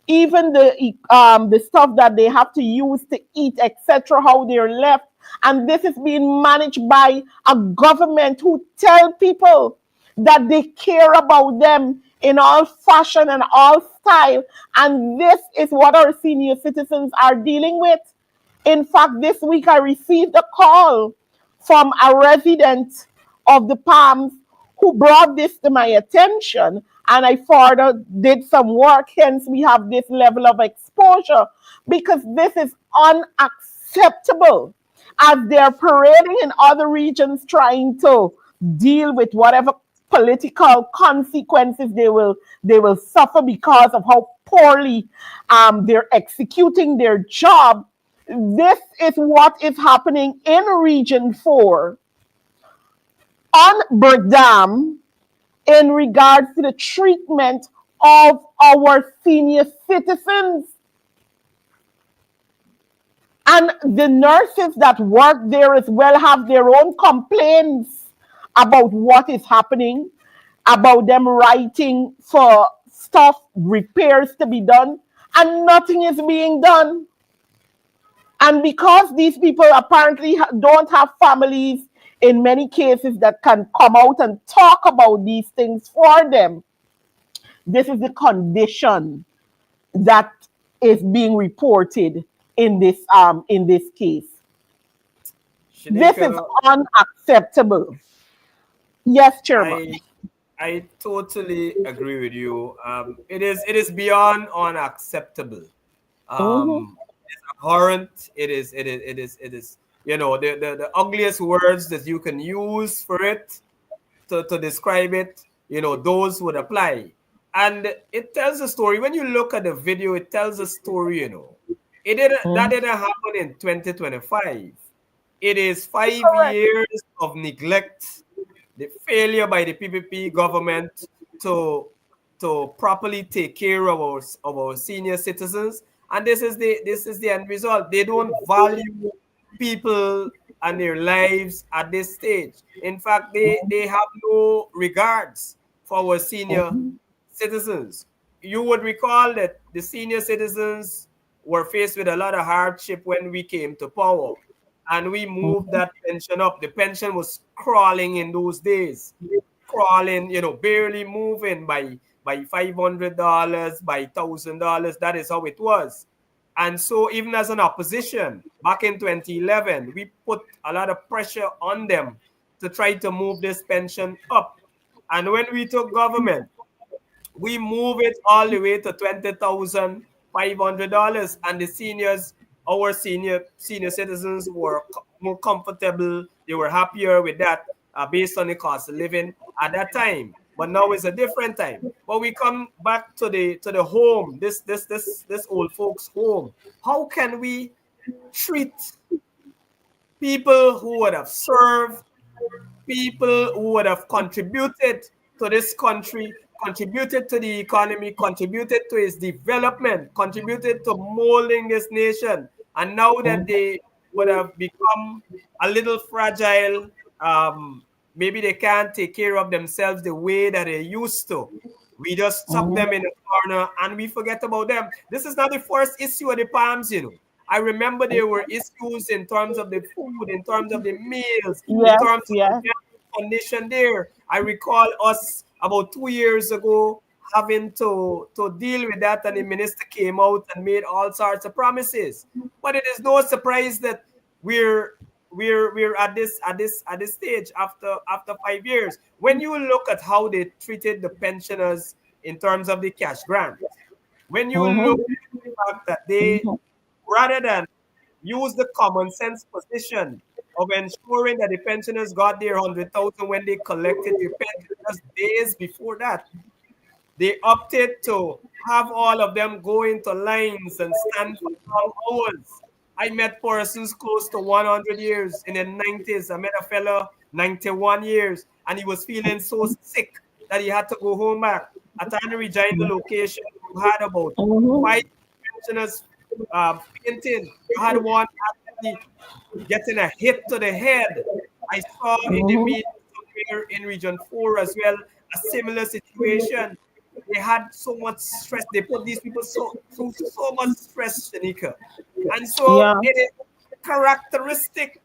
A: Even the stuff that they have to use to eat, etc., how they're left. And this is being managed by a government who tell people that they care about them in all fashion and all style. And this is what our senior citizens are dealing with. In fact, this week I received a call from a resident of the Palms who brought this to my attention, and I further did some work. Hence, we have this level of exposure because this is unacceptable as they're parading in other regions trying to deal with whatever political consequences they will suffer because of how poorly they're executing their job. This is what is happening in Region 4 on Berdam in regards to the treatment of our senior citizens. And the nurses that work there as well have their own complaints about what is happening, about them writing for stuff, repairs to be done, and nothing is being done. And because these people apparently don't have families in many cases that can come out and talk about these things for them, this is the condition that is being reported in this case. This is
B: Shaneika,
A: unacceptable. Yes, Chairman.
B: I I totally agree with you. It is beyond unacceptable.
A: Mm-hmm.
B: It's abhorrent. It is. The ugliest words that you can use for it to describe it. Those would apply. And it tells a story. When you look at the video, it tells a story. That didn't happen in 2025. It is five
A: Correct.
B: years of neglect, the failure by the PPP government to properly take care of our senior citizens, and this is the end result. They don't value people and their lives at this stage. In fact, they have no regards for our senior citizens. You would recall that the senior citizens were faced with a lot of hardship when we came to power, and we moved that pension up. The pension was crawling in those days, crawling, barely moving by $500, by $1,000. That is how it was. And so, even as an opposition, back in 2011, we put a lot of pressure on them to try to move this pension up. And when we took government, we move it all the way to $20,500, and the seniors, our senior citizens, were more comfortable. They were happier with that, based on the cost of living at that time. But now it's a different time. But we come back to the home, this old folks' home. How can we treat people who would have served, people who would have contributed to this country, contributed to the economy, contributed to its development, contributed to molding this nation. And now that they would have become a little fragile, maybe they can't take care of themselves the way that they used to. We just tuck them in the corner and we forget about them. This is not the first issue of the Palms. I remember there were issues in terms of the food, in terms of the meals, in
A: Yes,
B: terms of the
A: yes.
B: condition there. I recall us about 2 years ago having to deal with that, and the minister came out and made all sorts of promises. But it is no surprise that we're we're at this stage after 5 years. When you look at how they treated the pensioners in terms of the cash grant, when you look
A: Mm-hmm.
B: at the fact that they, rather than use the common sense position of ensuring that the pensioners got their 100,000 when they collected their pension just days before that, they opted to have all of them go into lines and stand for long hours. I met persons close to 100 years in the 90s. I met a fellow 91 years, and he was feeling so sick that he had to go home back. At the Regina location, you had about
A: Mm-hmm.
B: five pensioners fainting. You had one actually getting a hit to the head. I saw in the
A: Mm-hmm.
B: media somewhere in Region 4 as well a similar situation. They had so much stress. They put these people through so much stress, Shanika. And so
A: Yeah.
B: it is characteristic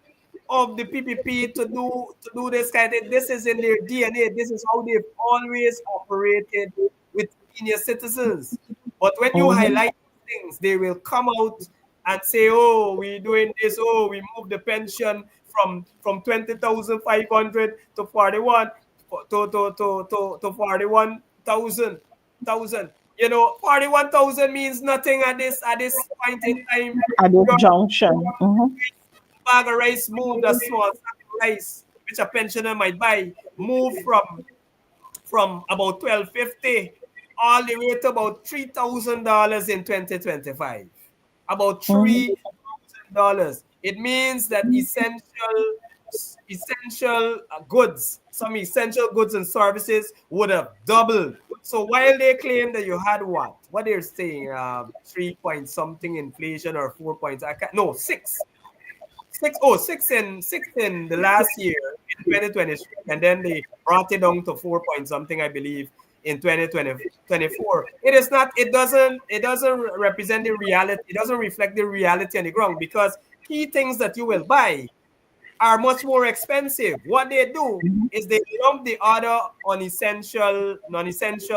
B: of the PPP to do this kind of thing. This is in their DNA. This is how they've always operated with senior citizens. But when you
A: Mm-hmm.
B: highlight things, they will come out and say, oh, we doing this, oh, we move the pension from 20,500 to 41 to 41,000 thousand. 41,000 means nothing at this point in time.
A: At this
B: Your
A: junction. Mm-hmm.
B: bag of rice moved, a small sack of rice, which a pensioner might buy, moved from about 1250 all the way to about $3,000 in 2025. About
A: Mm-hmm.
B: $3,000. It means that essential goods, some essential goods and services would have doubled. So while they claim that you had what they're saying, 3 point something inflation or 4 points, I can't, no, six in the last year in 2023, and then they brought it down to 4 point something, I believe, in 2024. It doesn't represent the reality. It doesn't reflect the reality on the ground, because key things that you will buy are much more expensive. What they do is they lump the other non-essential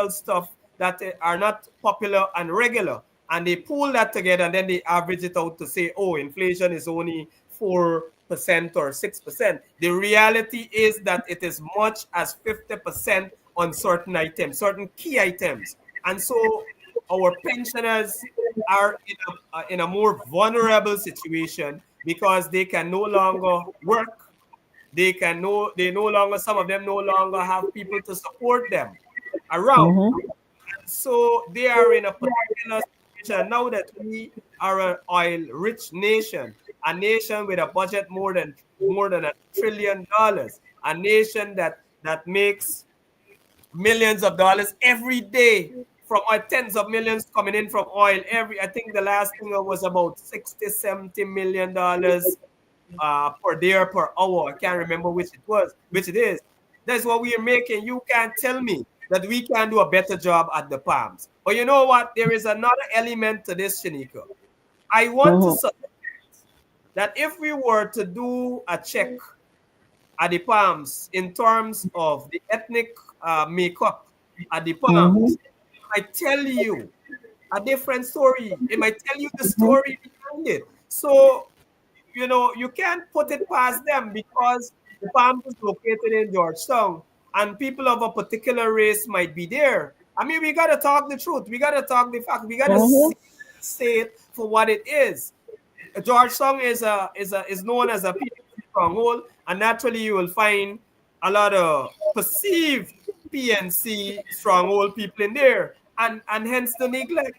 B: stuff that are not popular and regular, and they pull that together, and then they average it out to say, oh, inflation is only 4% or 6%. The reality is that it is much as 50% on certain items, certain key items. And so our pensioners are in a more vulnerable situation, because they can no longer work. They no longer, some of them no longer have people to support them around.
A: Mm-hmm.
B: So they are in a particular situation now that we are an oil-rich nation, a nation with a budget more than $1 trillion, a nation that makes millions of dollars every day from oil, tens of millions coming in from oil. I think the last thing was about 60, $70 million per day or per hour. I can't remember which it is. That's what we are making. You can't tell me that we can do a better job at the palms. But you know what? There is another element to this, Shaneika. I want to
A: Mm-hmm.
B: suggest that if we were to do a check at the palms in terms of the ethnic makeup at the
A: Mm-hmm.
B: palms, I tell you a different story. It might tell you the
A: Mm-hmm.
B: story behind it. So you can't put it past them, because the farm is located in Georgetown, and people of a particular race might be there. I mean, we gotta talk the truth. We gotta talk the fact. We gotta
A: Mm-hmm.
B: say it for what it is. Georgetown is known as a PNC stronghold, and naturally you will find a lot of perceived PNC stronghold people in there, and hence the neglect.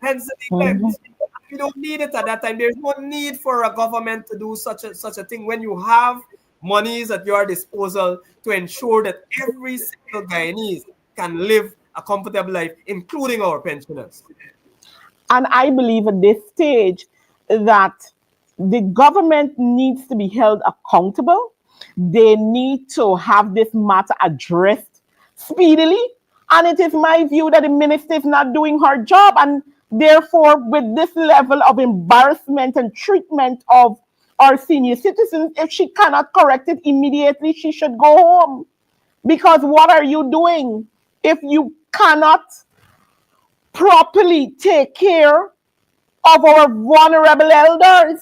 B: Hence the
A: Mm-hmm.
B: neglect. You don't need it at that time. There's no need for a government to do such a thing when you have monies at your disposal to ensure that every single Guyanese can live a comfortable life, including our pensioners.
A: And I believe at this stage that the government needs to be held accountable. They need to have this matter addressed speedily. And it is my view that the minister is not doing her job. And therefore, with this level of embarrassment and treatment of our senior citizens, if she cannot correct it immediately, she should go home. Because what are you doing if you cannot properly take care of our vulnerable elders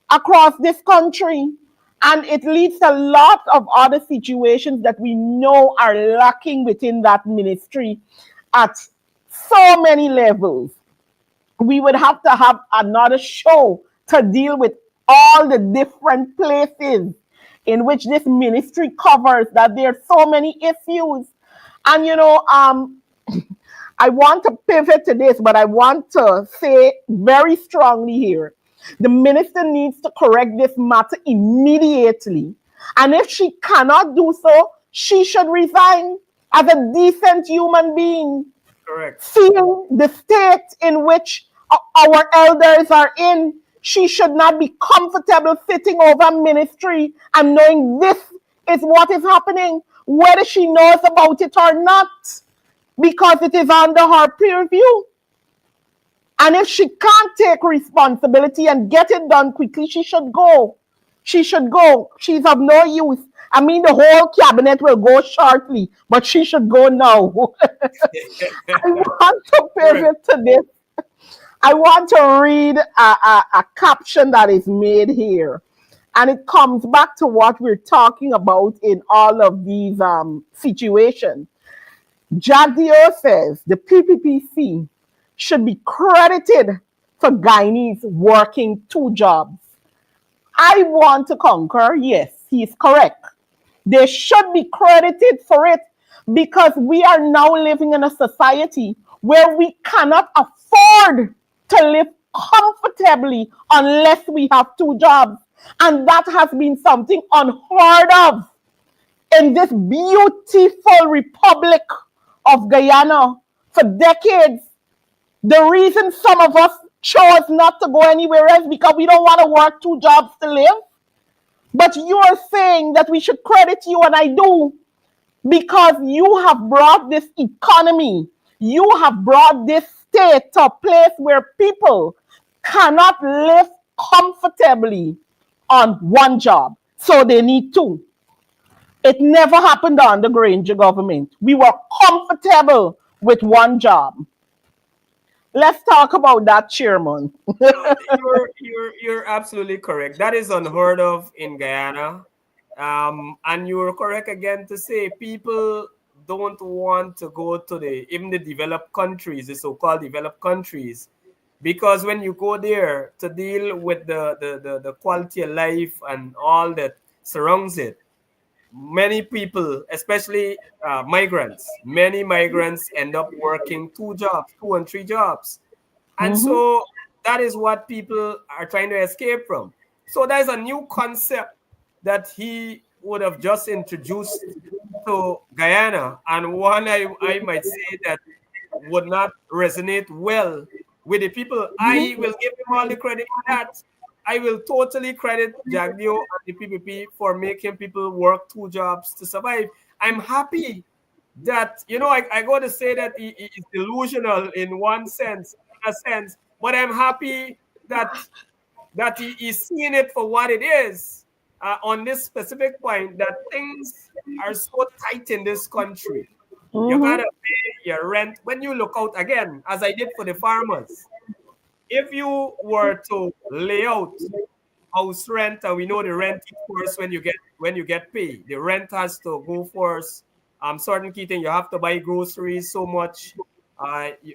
A: across this country? And it leads to a lot of other situations that we know are lacking within that ministry at so many levels. We would have to have another show to deal with all the different places in which this ministry covers, that there are so many issues. And I want to pivot to this, but I want to say very strongly here, the minister needs to correct this matter immediately. And if she cannot do so, she should resign as a decent human being,
B: Correct.
A: seeing the state in which our elders are in. She should not be comfortable sitting over ministry and knowing this is what is happening, whether she knows about it or not, because it is under her purview. And if she can't take responsibility and get it done quickly, she should go. She should go. She's of no use. I mean, the whole cabinet will go shortly, but she should go now. I want to
B: Correct.
A: pivot to this. I want to read a caption that is made here. And it comes back to what we're talking about in all of these situations. Jagdio says the PPPC should be credited for Guyanese working two jobs. I want to concur. Yes, he's correct. They should be credited for it because we are now living in a society where we cannot afford to live comfortably unless we have two jobs. And that has been something unheard of in this beautiful republic of Guyana for decades. The reason some of us chose not to go anywhere else because we don't want to work two jobs to live. But you're saying that we should credit you, and I do, because you have brought this economy, you have brought this state to a place where people cannot live comfortably on one job. So they need two. It never happened on the Granger government. We were comfortable with one job. Let's talk about that, Chairman.
B: No, you're absolutely correct. That is unheard of in Guyana. And you're correct again to say people don't want to go to the even the developed countries, the so-called developed countries, because when you go there to deal with the quality of life and all that surrounds it, many people, especially migrants, many migrants end up working two jobs, two and three jobs. And
A: Mm-hmm.
B: so that is what people are trying to escape from. So there's a new concept that he would have just introduced to Guyana, and one I might say that would not resonate well with the people. I will give him all the credit for that. I will totally credit Jagdio and the PPP for making people work two jobs to survive. I'm happy that, I got to say that he is delusional in one sense, in a sense, but I'm happy that he is seeing it for what it is, on this specific point, that things are so tight in this country. You
A: Mm-hmm.
B: gotta pay your rent when you look out again, as I did for the farmers. If you were to lay out house rent, and we know the rent is first when you get paid. The rent has to go first. Certain key thing, you have to buy groceries so much.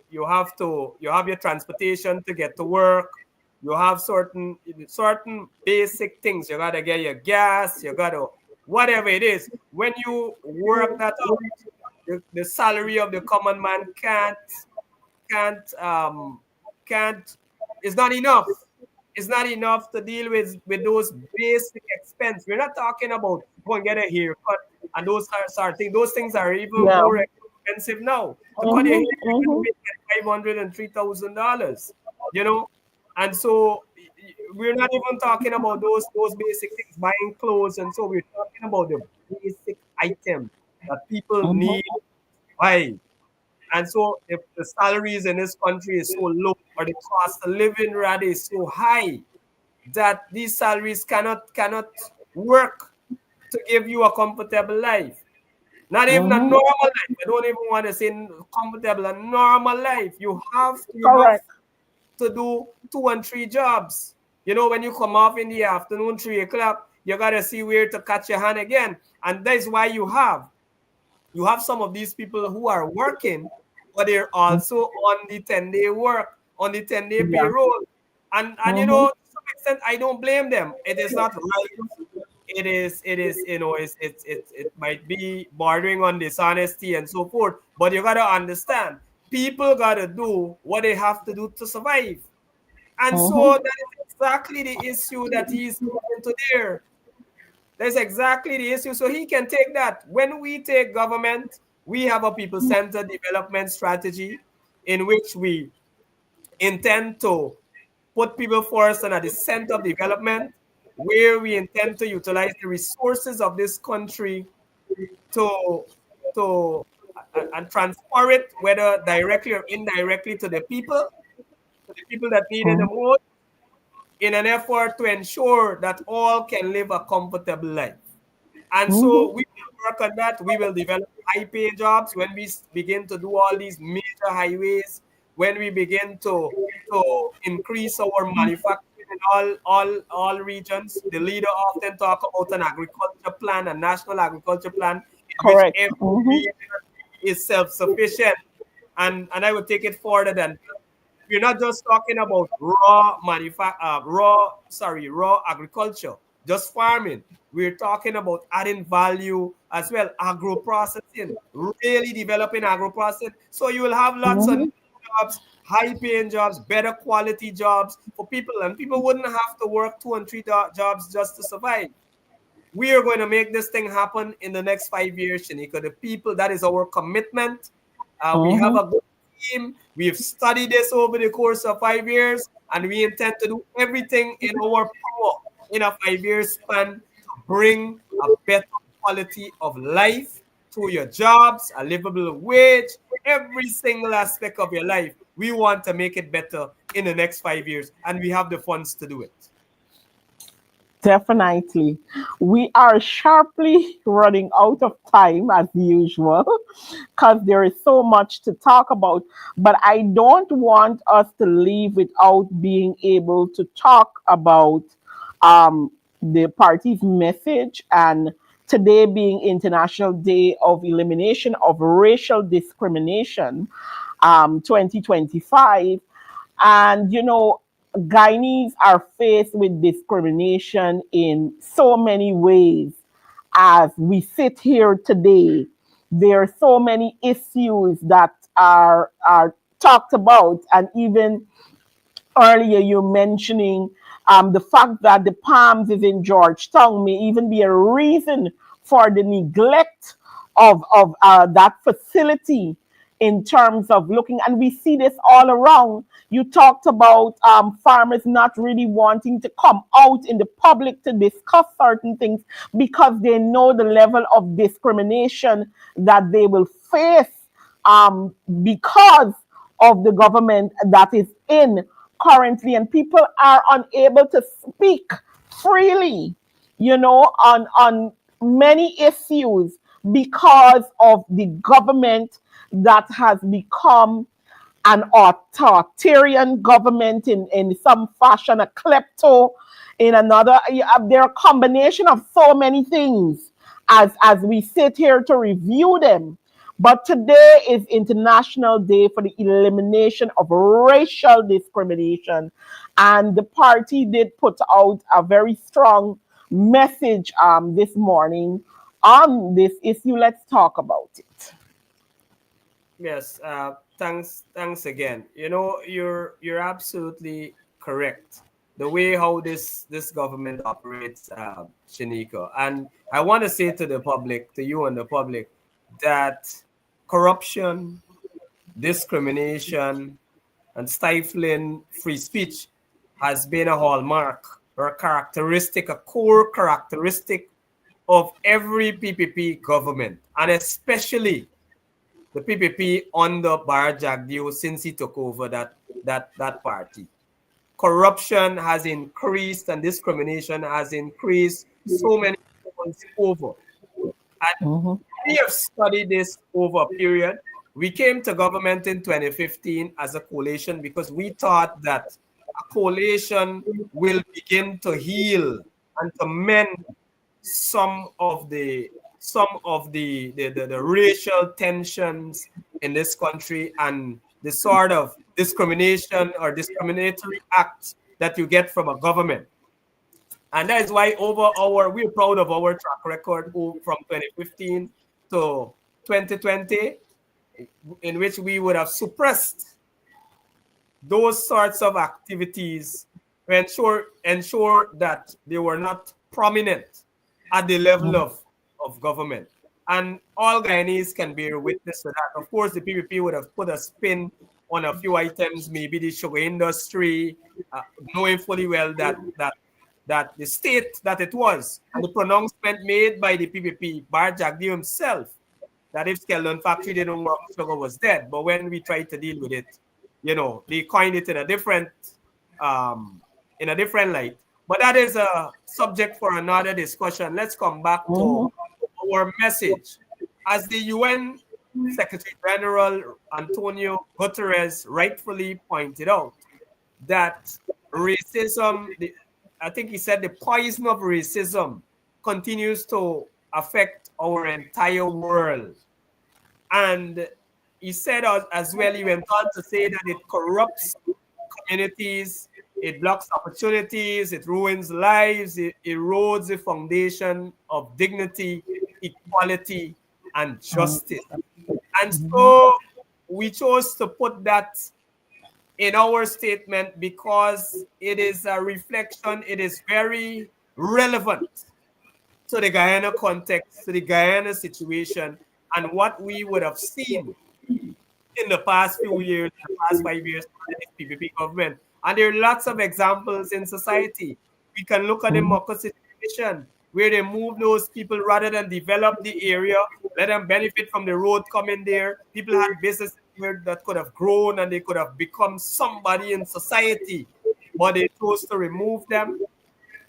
B: You have your transportation to get to work. You have certain basic things. You gotta get your gas. You gotta whatever it is. When you work that out, the salary of the common man can't can't is not enough. It's not enough to deal with those basic expense. We're not talking about go and get a haircut and those are things. Those things are even
A: Yeah.
B: more expensive now. To cut your hair,
A: Mm-hmm.
B: you're going to
A: Mm-hmm.
B: pay like $500 and $3,000. You know, and so we're not even talking about those basic things, buying clothes, and so we're talking about the basic items that people need
A: Mm-hmm.
B: to buy. And so if the salaries in this country is so low, or the cost of living rather is so high, that these salaries cannot work to give you a comfortable life. Not even a
A: Mm-hmm.
B: normal life. I don't even want to say comfortable, a normal life. You have
A: Correct.
B: to do two and three jobs. When you come off in the afternoon, 3 o'clock, you gotta see where to catch your hand again. And that's why you have some of these people who are working, but they're also on the 10-day work, on the 10-day
A: Yeah.
B: payroll. And
A: Mm-hmm.
B: to some extent, I don't blame them. It is not right. It is, it might be bordering on dishonesty and so forth. But you gotta understand, people gotta do what they have to do to survive. And so
A: Mm-hmm.
B: that is exactly the issue that he's moving to there. That's exactly the issue. So he can take that. When we take government, we have a people-centered development strategy in which we intend to put people first and at the center of development, where we intend to utilize the resources of this country to and transfer it, whether directly or indirectly, to the people that need it the most, in an effort to ensure that all can live a comfortable life. And
A: Mm-hmm.
B: so we will work on that. We will develop high pay jobs when we begin to do all these major highways, when we begin to to increase our manufacturing in all regions. The leader often talk about an agriculture plan, a national agriculture plan, in which
A: Correct.
B: every
A: Mm-hmm.
B: region is self-sufficient. And I would take it further than we're not just talking about raw agriculture, just farming. We're talking about adding value as well, agro processing, really developing agro processing. So you will have lots of
A: Mm-hmm.
B: new jobs, high paying jobs, better quality jobs for people, and people wouldn't have to work 2 and 3 jobs just to survive. We are going to make this thing happen in the next 5 years, Shaneika. The people, that is our commitment. We have
A: Mm-hmm.
B: a good team. We've studied this over the course of 5 years, and we intend to do everything in our power in a 5 year span to bring a better quality of life through your jobs, a livable wage, every single aspect of your life. We want to make it better in the next 5 years, and we have the funds to do it.
A: Definitely. We are sharply running out of time as usual because there is so much to talk about. But I don't want us to leave without being able to talk about um, the party's message, and today being International Day of Elimination of Racial Discrimination 2025. And, Guyanese are faced with discrimination in so many ways. As we sit here today, there are so many issues that are talked about, and even earlier you're mentioning the fact that the Palms is in Georgetown may even be a reason for the neglect of that facility in terms of looking, and we see this all around. You talked about farmers not really wanting to come out in the public to discuss certain things because they know the level of discrimination that they will face because of the government that is in currently, and people are unable to speak freely, on many issues because of the government that has become an authoritarian government in some fashion, a klepto in another. There are a combination of so many things as we sit here to review them. But today is International Day for the Elimination of Racial Discrimination. And the party did put out a very strong message this morning on this issue. Let's talk about it.
B: Yes, thanks again. You're absolutely correct. The way how this government operates, Shanika, and I want to say to the public, to you and the public, that corruption, discrimination, and stifling free speech has been a hallmark or a characteristic, a core characteristic of every PPP government, and especially the PPP under Barajagdio since he took over that party. Corruption has increased and discrimination has increased so many times over. And
A: Mhm.
B: we have studied this over a period. We came to government in 2015 as a coalition because we thought that a coalition will begin to heal and to mend some of the racial tensions in this country and the sort of discrimination or discriminatory acts that you get from a government. And that is why we're proud of our track record from 2015 to 2020, in which we would have suppressed those sorts of activities to ensure that they were not prominent at the level of government. And all Guyanese can bear witness to that. Of course, the PPP would have put a spin on a few items, maybe the sugar industry, knowing fully well that the state that it was, and the pronouncement made by the PPP, Bar Jagdi himself, that if Skeldon factory didn't work, sugar was dead. But when we tried to deal with it, they coined it um, in a different light. But that is a subject for another discussion. Let's come back to
A: Mhm.
B: our message. As the UN Secretary General Antonio Guterres rightfully pointed out, that racism, I think he said the poison of racism continues to affect our entire world. And he said as well, he went on to say that it corrupts communities, it blocks opportunities, it ruins lives, it erodes the foundation of dignity, equality, and justice. And so we chose to put that in our statement because it is a reflection, it is very relevant to the Guyana context, to the Guyana situation, and what we would have seen in the past few years, the past 5 years, under this PPP government. And there are lots of examples in society. We can look at the Moko situation, where they move those people rather than develop the area, let them benefit from the road coming there. People had businesses here that could have grown and they could have become somebody in society, but they chose to remove them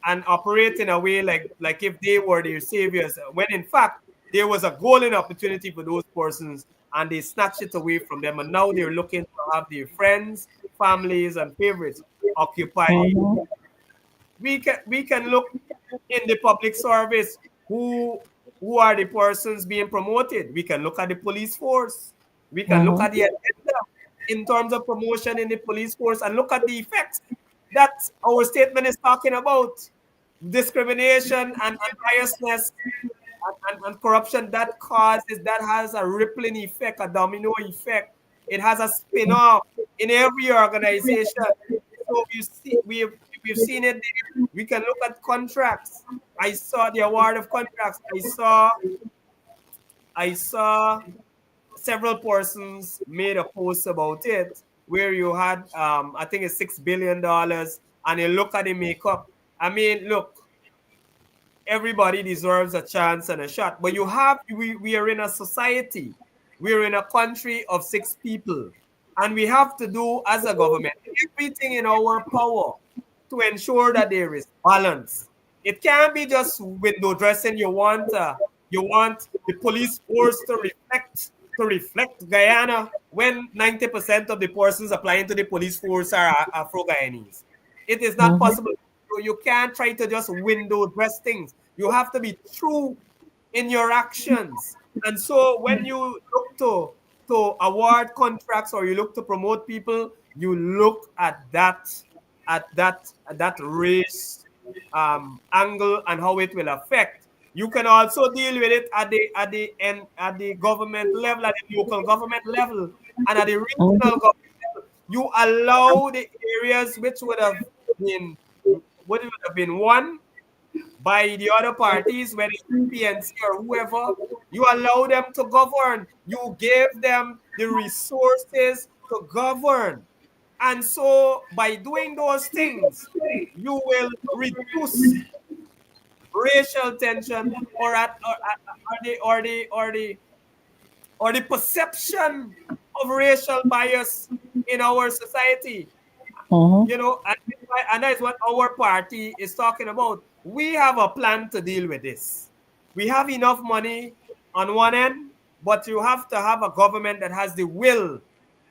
B: and operate in a way like if they were their saviors, when in fact there was a golden opportunity for those persons and they snatched it away from them. And now they're looking to have their friends, families, and favorites occupy. We can look in the public service who are the persons being promoted. We can look at the police force. We can look at the agenda in terms of promotion in the police force and look at the effects that our statement is talking about. Discrimination and biasness and corruption that causes, that has a rippling effect, a domino effect. It has a spin-off in every organization. So we've seen it there. We can look at contracts. I saw the award of contracts. I saw several persons made a post about it where you had I think it's $6 billion, and you look at the makeup. I mean, look, everybody deserves a chance and a shot. But we are in a society, we're in a country of 6 people, and we have to do as a government everything in our power to ensure that there is balance. It can't be just window dressing. You want the police force to reflect Guyana when 90% of the persons applying to the police force are Afro-Guyanese. It is not possible. You can't try to just window dress things. You have to be true in your actions. And so when you look to award contracts or you look to promote people, you look at that race angle and how it will affect. You can also deal with it at the government level, at the local government level, and at the regional government level. You allow the areas which would have been won by the other parties, whether it's PNC or whoever. You allow them to govern. You give them the resources to govern. And so by doing those things, you will reduce racial tension or the perception of racial bias in our society. And that's what our party is talking about. We have a plan to deal with this. We have enough money on one end, but you have to have a government that has the will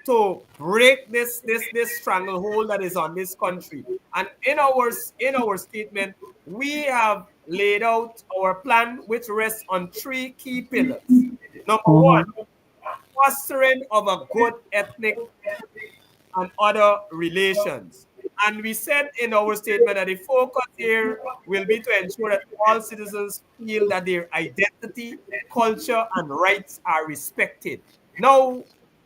B: to break this stranglehold that is on this country. And in our statement, we have laid out our plan, which rests on 3 key pillars. Number one, fostering of a good ethnic and other relations. And we said in our statement that the focus here will be to ensure that all citizens feel that their identity, culture, and rights are respected. Now,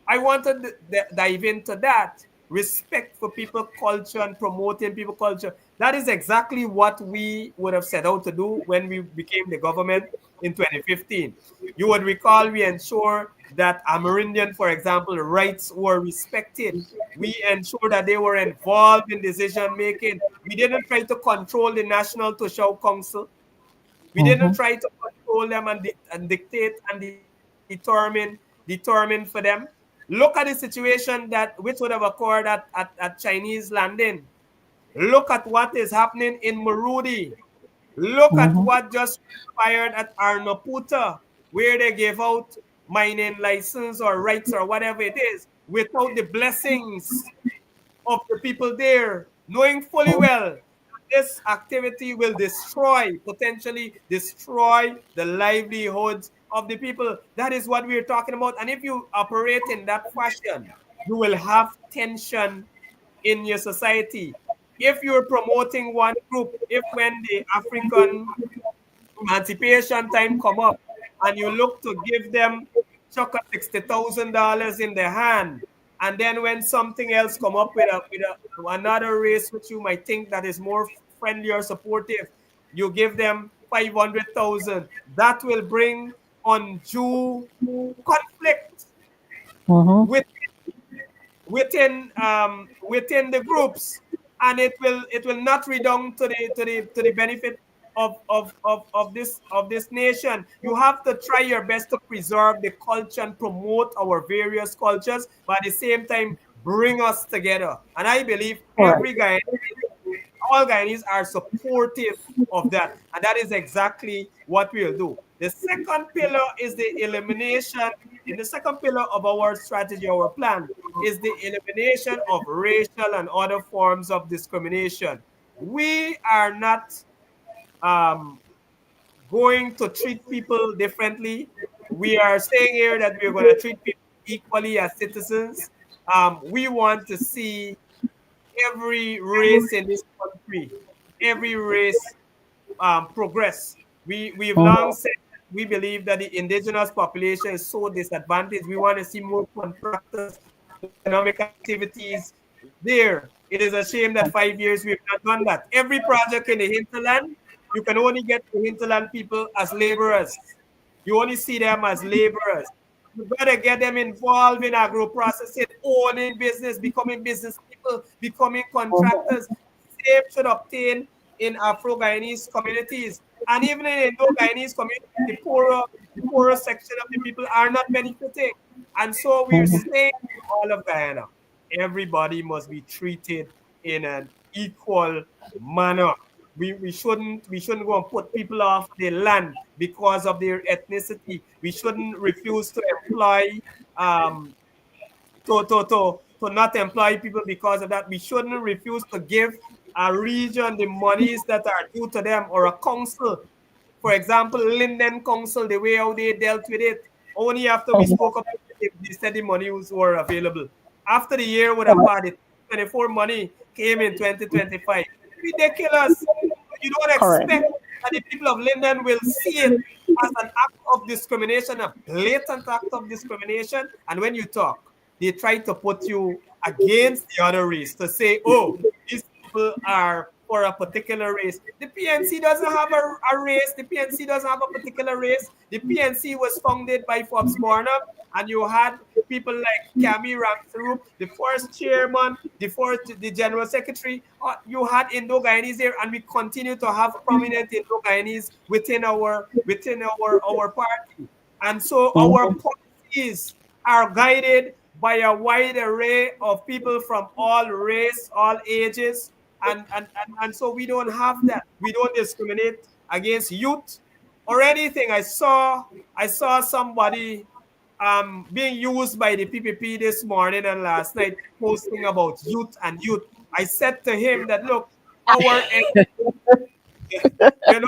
B: I wanted to dive into that. Respect for people culture and promoting people culture. That is exactly what we would have set out to do when we became the government in 2015. You would recall we ensure that Amerindian, for example, rights were respected. We ensured that they were involved in decision making. We didn't try to control the National Tushao Council. We didn't try to control them and dictate and determine for them. Look at the situation which would have occurred at Chinese landing. Look at what is happening in Marudi. Look at what just transpired at Arnaputa, where they gave out mining license or rights or whatever it is without the blessings of the people there, knowing fully well this activity will potentially destroy the livelihoods of the people. That is what we're talking about. And if you operate in that fashion, you will have tension in your society. If you're promoting one group, if when the African emancipation time come up and you look to give them chuck a $60,000 in their hand, and then when something else come up with another race which you might think that is more friendly or supportive, you give them 500,000. That will bring undue conflict
A: Mm-hmm.
B: with within the groups, and it will not redound to the benefit of this nation. You have to try your best to preserve the culture and promote our various cultures, but at the same time bring us together. And I believe
A: Correct.
B: all Guyanese are supportive of that, and that is exactly what we'll do. The second pillar is the elimination. In the second pillar of our strategy, our plan is the elimination of racial and other forms of discrimination. We are not um, going to treat people differently. We are saying here that we're going to treat people equally as citizens. We want to see every race in this country, every race progress. We've long
A: Mm-hmm.
B: said we believe that the indigenous population is so disadvantaged. We want to see more contractors, more economic activities there. It is a shame that 5 years we've not done that. Every project in the hinterland, you can only get the hinterland people as laborers. You only see them as laborers. You gotta get them involved in agro processing, owning business, becoming business people, becoming contractors. Same should obtain in Afro-Guyanese communities. And even in Indo-Guyanese communities, the poorer section of the people are not benefiting. And so we're
A: Mm-hmm.
B: saying to all of Guyana, everybody must be treated in an equal manner. We shouldn't go and put people off their land because of their ethnicity. We shouldn't refuse to employ um, to not employ people because of that. We shouldn't refuse to give a region the monies that are due to them, or a council. For example, Linden Council, the way how they dealt with it, only after we spoke about it, they said the money were available. After the year would have
A: Correct.
B: passed, 24 money came in 2025. Ridiculous. You don't
A: Correct.
B: expect that the people of Linden will see it as an act of discrimination, a blatant act of discrimination. And when you talk, they try to put you against the other race to say, oh, these people are for a particular race. The PNC doesn't have a race. The PNC doesn't have a particular race. The PNC was founded by Forbes Barnum, and you had people like Cami Ramthroop, the first chairman, the general secretary. You had Indo-Guyanese there, and we continue to have prominent Indo-Guyanese within our party. And so our
A: Mm-hmm.
B: policies are guided by a wide array of people from all race, all ages, and so we don't have that. We don't discriminate against youth or anything. I saw somebody being used by the PPP this morning and last night posting about youth and youth. I said to him that look, our we can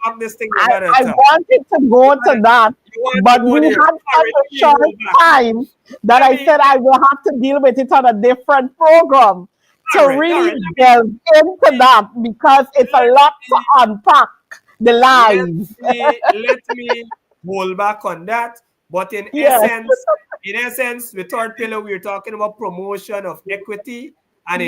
B: talk this thing another
A: I
B: time.
A: wanted to go to that,
B: You want to
A: but
B: go
A: we
B: there?
A: had
B: Sorry,
A: such
B: let
A: a
B: me
A: short
B: hold back.
A: time that
B: Let
A: I
B: me
A: said I will have to deal with it on a different program to
B: all
A: really
B: right.
A: delve into that because it's a
B: Let
A: lot to
B: me
A: unpack the
B: let
A: lies.
B: let me hold back on that. But in
A: Yes,
B: essence, the third pillar we're talking about promotion of equity and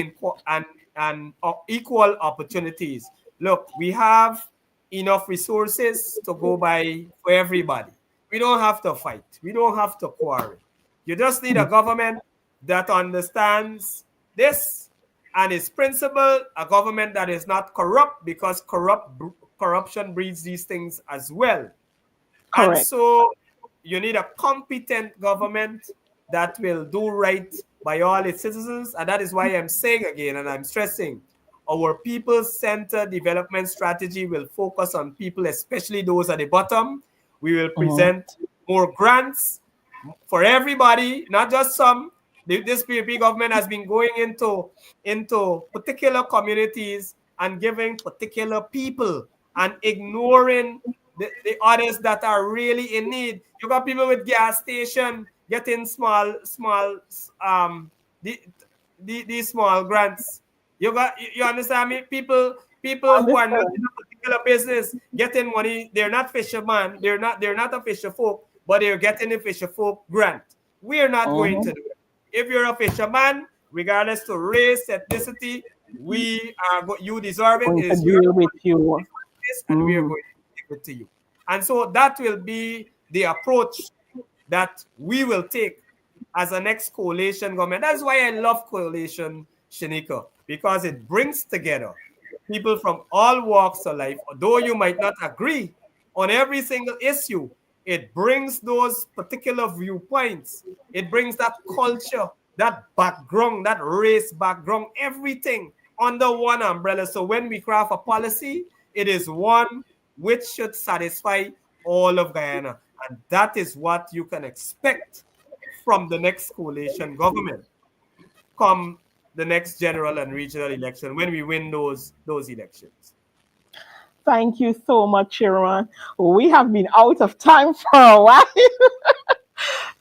B: equal opportunities. Look, we have enough resources to go by for everybody. We don't have to fight. We don't have to quarrel. You just need a government that understands this and is principled, a government that is not corrupt, because corruption breeds these things as well. And
A: correct.
B: so you need a competent government that will do right by all its citizens. And that is why I'm saying again, and I'm stressing, our people-centered development strategy will focus on people, especially those at the bottom. We will
A: Mhm.
B: present more grants for everybody, not just some. This PAP government has been going into particular communities and giving particular people and ignoring the others that are really in need. You got people with gas station getting small the, these small grants. You understand me? People who are not in
A: Understand?
B: a particular business getting money. They're not fishermen. They're not a fisher folk, but they're getting a fisher folk grant. We are not going to
A: Mm-hmm.
B: do it. If you're a fisherman, regardless to race, ethnicity, you deserve it.
A: Going
B: It
A: to
B: is your
A: deal with
B: money,
A: you.
B: and we are
A: Mm-hmm.
B: going to give it to you. And so that will be the approach that we will take as a next coalition government. That's why I love coalition, Shaneika, because it brings together people from all walks of life. Although you might not agree on every single issue, it brings those particular viewpoints. It brings that culture, that background, that race background, everything under one umbrella. So when we craft a policy, it is one which should satisfy all of Guyana. And that is what you can expect from the next coalition government come the next general and regional election when we win those elections.
A: Thank you so much, Chairman. We have been out of time for a while.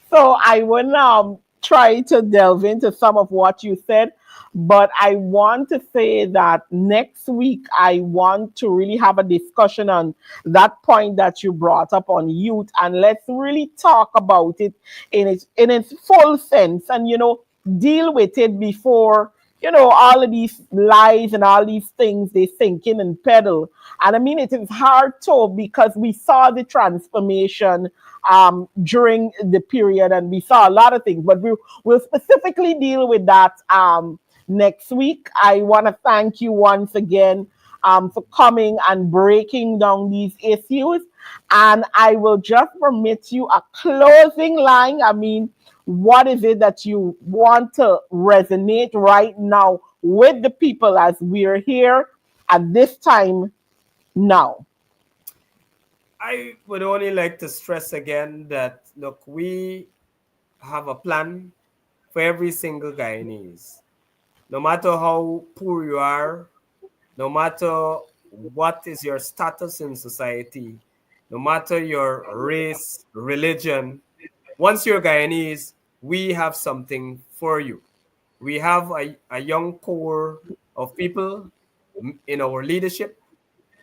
A: So I will try to delve into some of what you said, but I want to say that next week I want to really have a discussion on that point that you brought up on youth, and let's really talk about it in its full sense, and deal with it before all of these lies and all these things they sink in and peddle. And I mean, it is hard to, because we saw the transformation during the period, and we saw a lot of things, but we'll specifically deal with that next week. I want to thank you once again for coming and breaking down these issues. And I will just permit you a closing line. I mean, what is it that you want to resonate right now with the people as we're here at this time now?
B: I would only like to stress again that look, we have a plan for every single Guyanese. No matter how poor you are, no matter what is your status in society, no matter your race, religion, once you're Guyanese, we have something for you. We have a young core of people in our leadership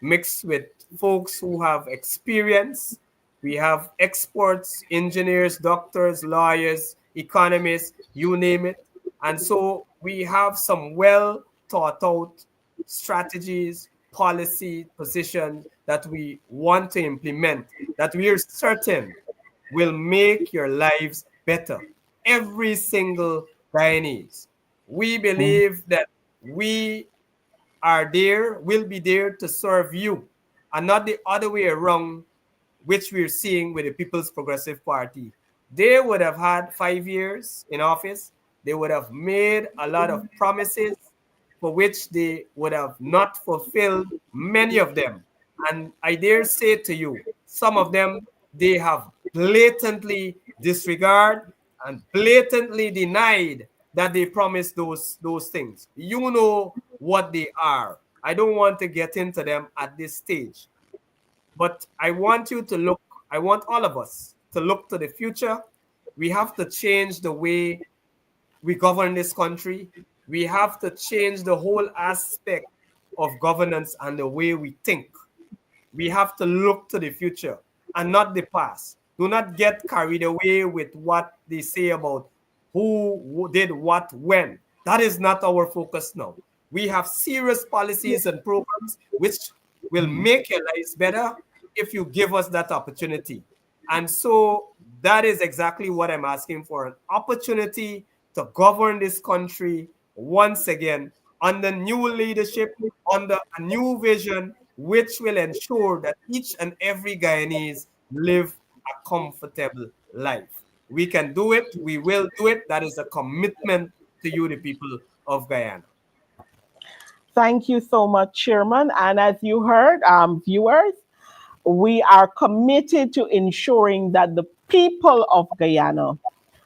B: mixed with folks who have experience. We have experts, engineers, doctors, lawyers, economists, you name it. And so we have some well thought out strategies, policy positions that we want to implement, that we are certain will make your lives better. Every single Guyanese. We believe that we are there, will be there to serve you, and not the other way around, which we're seeing with the People's Progressive Party. They would have had 5 years in office. They would have made a lot of promises for which they would have not fulfilled many of them. And I dare say to you, some of them they have blatantly disregard and blatantly denied that they promised those things. You know what they are. I don't want to get into them at this stage. But I want all of us to look to the future. We have to change the way we govern this country. We have to change the whole aspect of governance and the way we think. We have to look to the future and not the past. Do not get carried away with what they say about who did what when. That is not our focus now. We have serious policies and programs which will make your lives better if you give us that opportunity. And so that is exactly what I'm asking for, an opportunity to govern this country once again under new leadership, under a new vision, which will ensure that each and every Guyanese live a comfortable life. We can do it. We will do it. That is a commitment to you, the people of Guyana.
A: Thank you so much, Chairman. And as you heard, viewers, we are committed to ensuring that the people of Guyana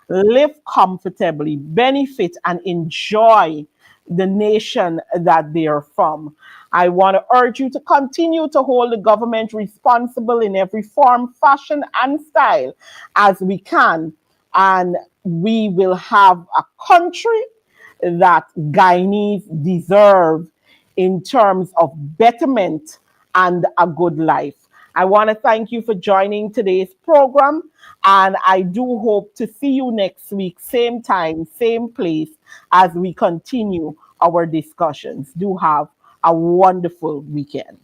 A: live comfortably, benefit, and enjoy the nation that they are from. I want to urge you to continue to hold the government responsible in every form, fashion, and style as we can. And we will have a country that Guyanese deserve in terms of betterment and a good life. I want to thank you for joining today's program, and I do hope to see you next week, same time, same place, as we continue our discussions. Do have a wonderful weekend.